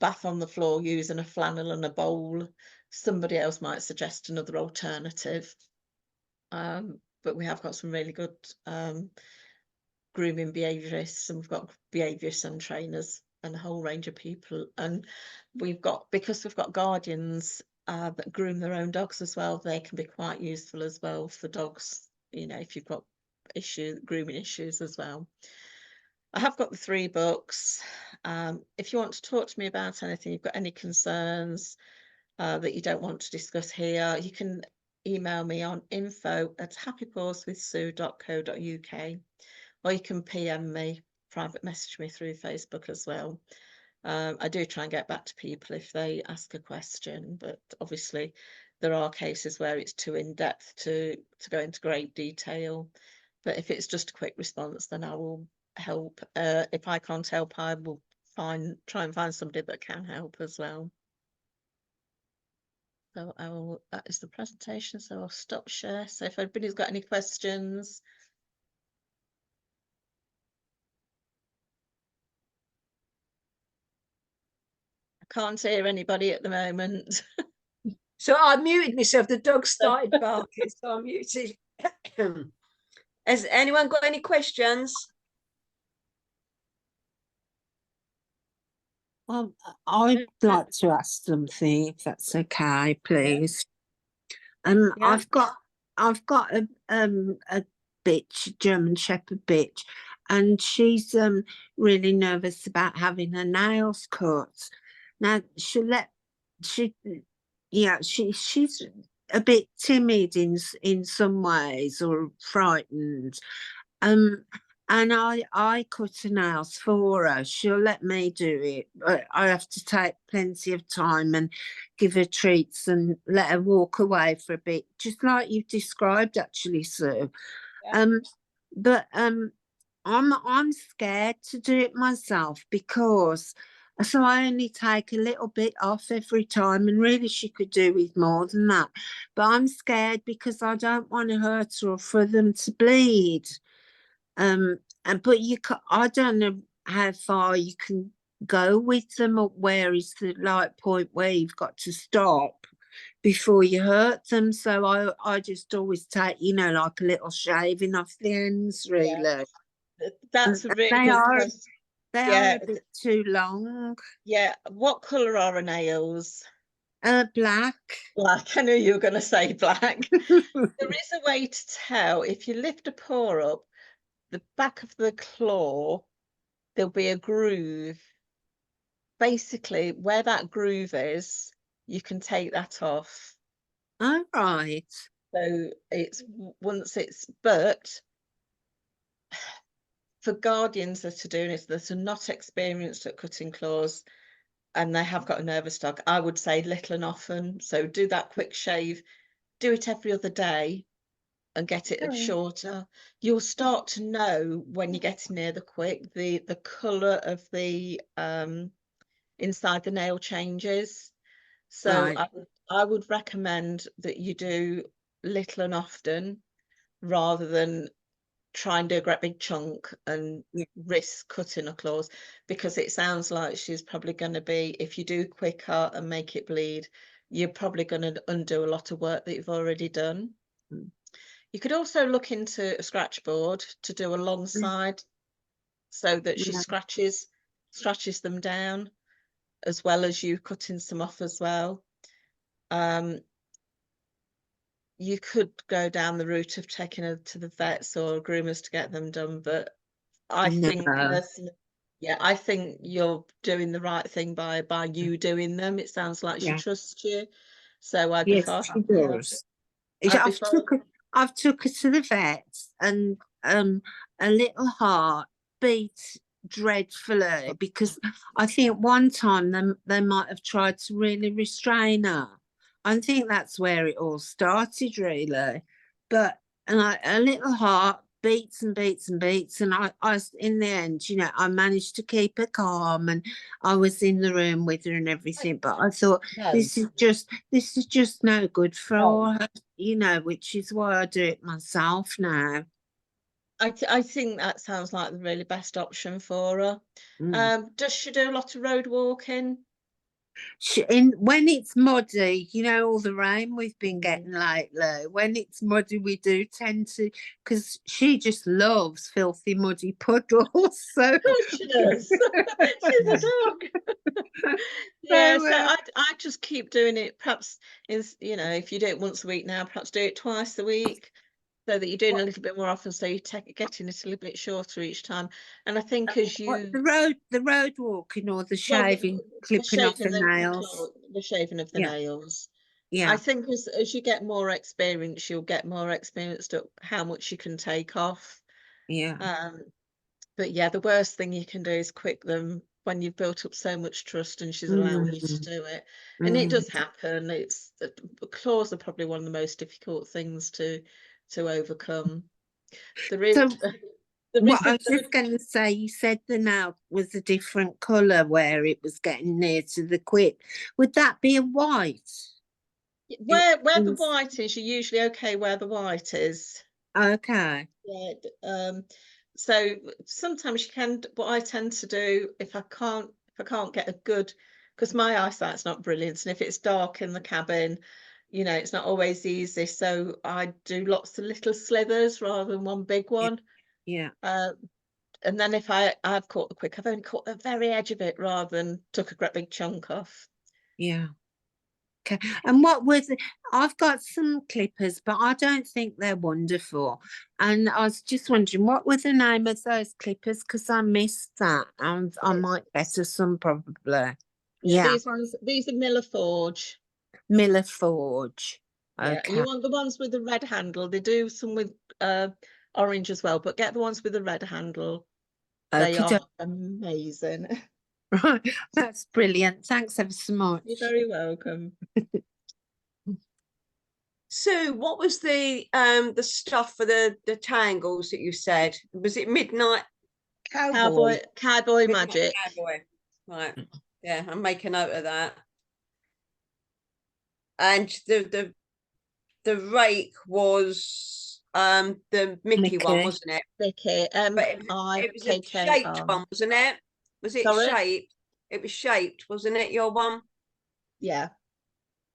bath on the floor using a flannel and a bowl. Somebody else might suggest another alternative. But we have got some really good grooming behaviourists, and we've got behaviourists and trainers and a whole range of people. And because we've got guardians that groom their own dogs as well, they can be quite useful as well for dogs, if you've got grooming issues as well. I have got the 3 books. If you want to talk to me about anything, you've got any concerns that you don't want to discuss here, you can email me on info@happypawswithsue.co.uk, or you can PM me, private message me through Facebook as well. I do try and get back to people if they ask a question, but obviously there are cases where it's too in-depth to go into great detail. But if it's just a quick response, then I will help. If I can't help, I will try and find somebody that can help as well. So that is the presentation, so I'll stop share. So if anybody's got any questions. I can't hear anybody at the moment. So I muted myself. The dog started barking, so I muted. Has anyone got any questions? I'd like to ask something, if that's okay, please. Yeah. I've got a bitch, German Shepherd bitch, and she's really nervous about having her nails cut. Now she's a bit timid in some ways, or frightened. And I cut her nails for her. She'll let me do it, but I have to take plenty of time and give her treats and let her walk away for a bit, just like you've described, actually, Sue. Yeah. I'm scared to do it myself, because so I only take a little bit off every time, and really she could do with more than that. But I'm scared because I don't want to hurt her or for them to bleed. But I don't know how far you can go with them, or where is the point where you've got to stop before you hurt them. So I just always take, like a little shaving off the ends, really. Yeah. That's a really good question. They are a bit too long. Yeah. What colour are her nails? Black. Black. I knew you were going to say black. There is a way to tell. If you lift a paw up, the back of the claw, there'll be a groove. Basically, where that groove is, you can take that off. All right. So but for guardians that are doing it, that are not experienced at cutting claws, and they have got a nervous dog, I would say little and often. So do that quick shave, do it every other day, and get it shorter. You'll start to know when you get near the quick, the colour of the inside the nail changes. So right. I would recommend that you do little and often, rather than try and do a great big chunk and risk cutting her claws, because it sounds like she's probably going to be, if you do quicker and make it bleed, you're probably going to undo a lot of work that you've already done. You could also look into a scratch board to do alongside, so that she scratches them down, as well as you cutting some off as well. You could go down the route of taking her to the vets or groomers to get them done, but I think personally, I think you're doing the right thing by you doing them. It sounds like she trusts you, so I'd be far happier. I've took her to the vets, and a little heart beat dreadfully, because I think one time they might have tried to really restrain her. I think that's where it all started, really. But a little heart beats and beats and beats, and in the end, you know, I managed to keep her calm, and I was in the room with her and everything. But I thought No. this is just no good for No. her, you know, which is why I do it myself now. I think that sounds like the really best option for her. Does she do a lot of road walking? When it's muddy, you know, all the rain we've been Mm. getting lately, when it's muddy, we do tend to, because she just loves filthy, muddy puddles. So Of course she does. She's a dog. Yeah, so I just keep doing it. Perhaps you know, if you do it once a week now, perhaps do it twice a week, so that you're doing a little bit more often, so you getting it a little bit shorter each time. And I think as what, you the road walking or the well, shaving, clipping off the nails. the shaving of the Yeah. nails. Yeah, I think as you get more experience, you'll get more experienced at how much you can take off. yeah. But yeah, the worst thing you can do is quit them when you've built up so much trust and she's allowing you to do it. And it does happen. It's claws are probably one of the most difficult things to overcome. There is So there what is I a was just going to say, you said the nail was a different colour where it was getting near to the quit. Would that be a white? where the Yes. white is, you're usually okay where the white is. Okay. Yeah. So sometimes you can. What I tend to do if I can't get a good, because my eyesight's not brilliant, and if it's dark in the cabin, you know, it's not always easy. So I do lots of little slithers rather than one big one. Yeah. And then if I've caught the quick, I've only caught the very edge of it rather than took a great big chunk off. Yeah. Okay. And what was I've got some clippers, but I don't think they're wonderful. And I was just wondering, what were the name of those clippers? Because I missed that, and I might better some probably. Yeah, These are Miller Forge. Miller Forge. Yeah, Okay. you want the ones with the red handle. They do some with orange as well, but get the ones with the red handle. They Okay. are amazing. Right. That's brilliant. Thanks ever so much. You're very welcome. So what was the stuff for the tangles that you said? Was it Midnight Cowboy Midnight Magic. Cowboy? Right. Yeah, I'm making note of that. And the rake was the Mickey one, Mickey. wasn't it? Mickey. But it was a shaped one, wasn't it? Was it Sorry? shaped? It was shaped, wasn't it? Your one? Yeah.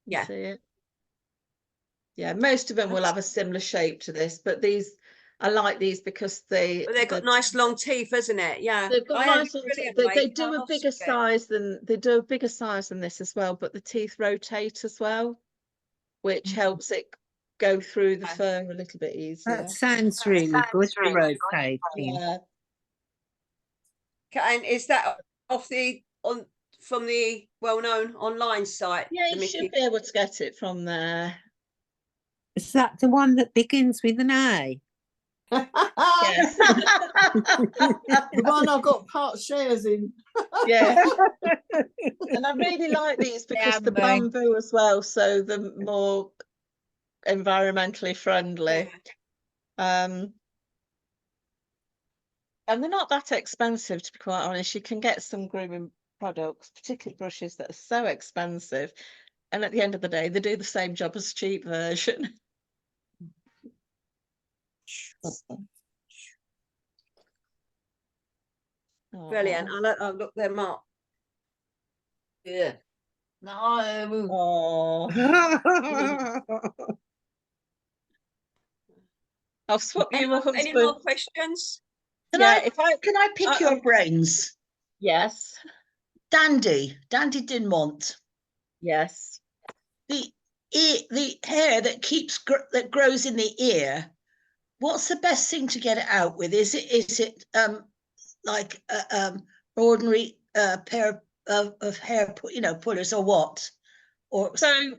Yeah. See it? Yeah, most of them will have a similar shape to this, but these I like these because But they've got nice long teeth, isn't it? Yeah. they've got I had a nice brilliant they rake, do I a lost bigger it. size than this as well, but the teeth rotate as well, which helps it go through the fur a little bit easier. That sounds really good, the rotating. Yeah. And is that from the well-known online site? Yeah, the you should Mickey? be able to get it from there. Is that the one that begins with an A? Yes. The one I've got part shares in. Yeah. And I really like these because the bamboo as well, so they're more environmentally friendly. And they're not that expensive, to be quite honest. You can get some grooming products, particularly brushes, that are so expensive, and at the end of the day they do the same job as a cheap version. Brilliant. I'll look them up. Yeah. No. Oh. I'll swap you a husband. Any more questions? Can I pick your brains? Yes. Dandy Dinmont. Yes. The hair that that grows in the ear. What's the best thing to get it out with? Is it like ordinary pair of hair, pullers, or what? Or so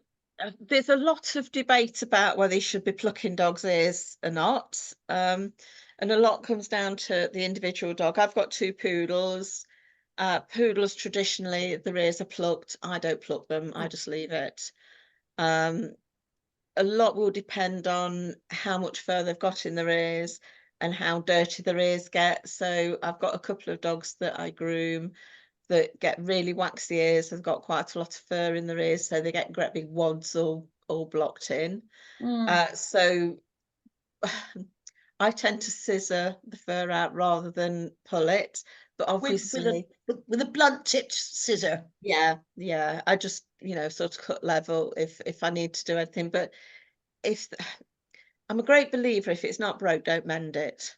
there's a lot of debate about whether you should be plucking dogs' ears or not, and a lot comes down to the individual dog. I've got 2 poodles. Poodles traditionally their ears are plucked. I don't pluck them. I just leave it. A lot will depend on how much fur they've got in their ears and how dirty their ears get. So I've got a couple of dogs that I groom that get really waxy ears. They've got quite a lot of fur in their ears, so they get great big wads all blocked in. So I tend to scissor the fur out rather than pull it. But obviously, with a blunt tipped scissor. yeah, I just, sort of cut level if I need to do anything. But if I'm a great believer, if it's not broke, don't mend it.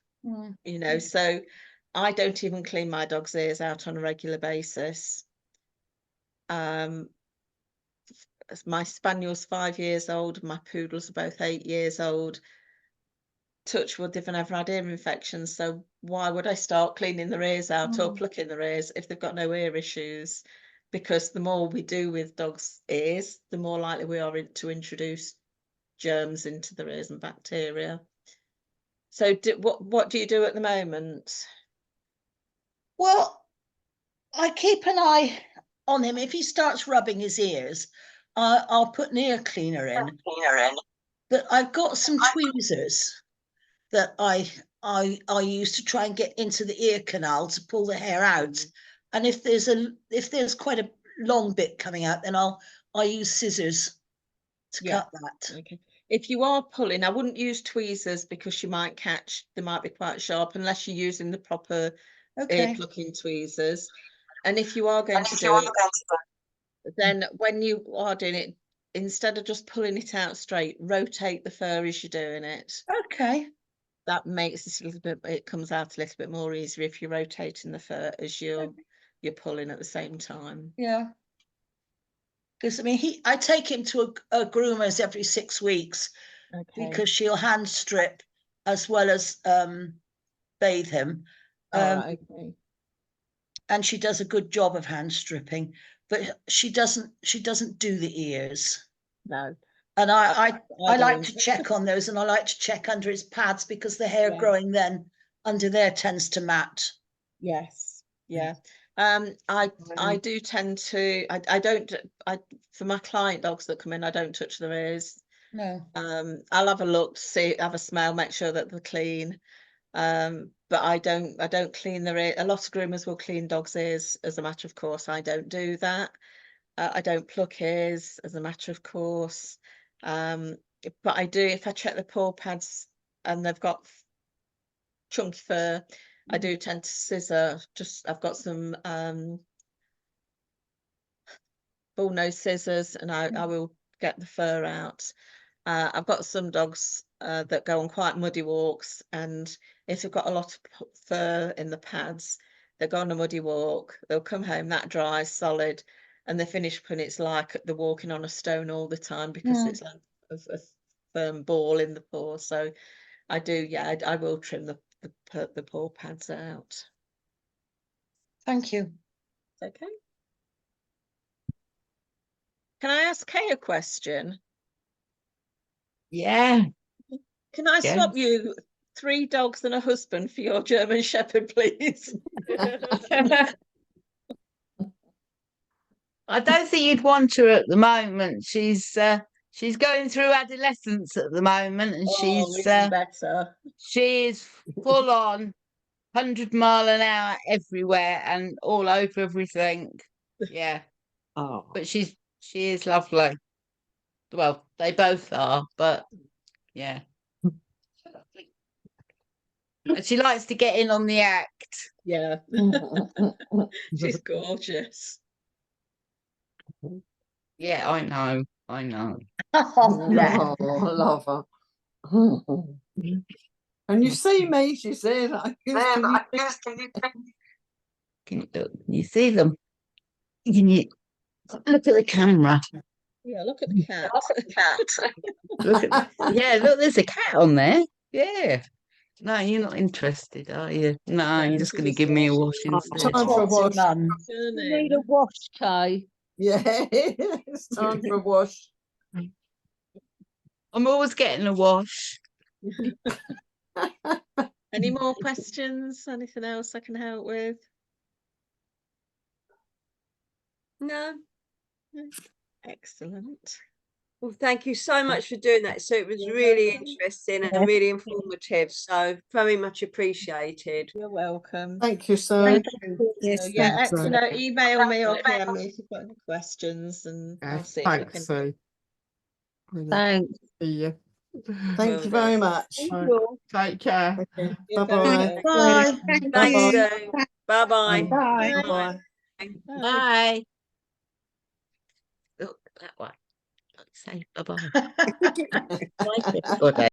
So I don't even clean my dog's ears out on a regular basis. My spaniel's 5 years old, my poodles are both 8 years old. Touch wood, they've never had ear infections, so why would I start cleaning their ears out or plucking their ears if they've got no ear issues? Because the more we do with dogs' ears, the more likely we are to introduce germs into their ears and bacteria. So what do you do at the moment? Well, I keep an eye on him. If he starts rubbing his ears, I'll put an ear cleaner in. But I've got some tweezers that I use to try and get into the ear canal to pull the hair out. And if there's quite a long bit coming out, then I use scissors to cut that. Okay. If you are pulling, I wouldn't use tweezers because they might be quite sharp unless you're using the proper ear plucking tweezers. And if you are going to do it, then when you are doing it, instead of just pulling it out straight, rotate the fur as you're doing it. Okay. That makes it comes out a little bit more easier if you're rotating the fur as you're pulling at the same time. Yeah. Because I mean, I take him to a groomer's every 6 weeks because she'll hand strip as well as bathe him. Okay. And she does a good job of hand stripping, but she doesn't do the ears. No. And I like to check on those, and I like to check under his pads because the hair growing then under there tends to mat. Yes. Yeah. I do tend to, I don't, for my client dogs that come in, I don't touch their ears. No. I'll have a look, have a smell, make sure that they're clean. But I don't clean their ear. A lot of groomers will clean dogs' ears as a matter of course. I don't do that. I don't pluck ears as a matter of course. But I do, if I check the paw pads and they've got chunky fur, I do tend to scissor. I've got some bull nose scissors, and I will get the fur out. I've got some dogs that go on quite muddy walks, and if they've got a lot of fur in the pads, they go on a muddy walk, they'll come home that dry, solid, and they finish up and it's like they're walking on a stone all the time because it's like a firm ball in the paw. So I do, I will trim the paw pads out. Thank you. Okay. Can I ask Kay a question? Yeah. Can I swap you 3 dogs and a husband for your German Shepherd, please? I don't think you'd want her at the moment. She's going through adolescence at the moment, and she's better. She is full on 100-mile-an-hour everywhere and all over everything. Yeah. Oh. But she is lovely. Well, they both are, but yeah. And she likes to get in on the act. Yeah. She's gorgeous. Yeah, I know. Oh, I love her. And you see me, she said. Can you see them? Can you look at the camera? Yeah, look at the cat. Look, there's a cat on there. Yeah. No, you're not interested, are you? No, you're just going to give me a wash instead. Time for a wash. You need a wash, Kay. Yeah, it's time for a wash. I'm always getting a wash. Any more questions? Anything else I can help with? No. Excellent. Well, thank you so much for doing that. So it was You're really welcome. interesting and really informative. So very much appreciated. You're welcome. Thank you, Sue. Thank you. So, Yes, yeah, thanks. you know, email me or PM me if you've got any questions, and Yeah, I'll see if I thanks, can. Sue. Brilliant. Thanks. See you. Will Thank you very much. Thank you. Take care. Okay. You're Bye very bye. welcome. Bye. Thank Thanks, you. Sue. Bye-bye. Bye. Bye bye. Bye. Bye. Look, that one. Say bye bye. Bye. Good day.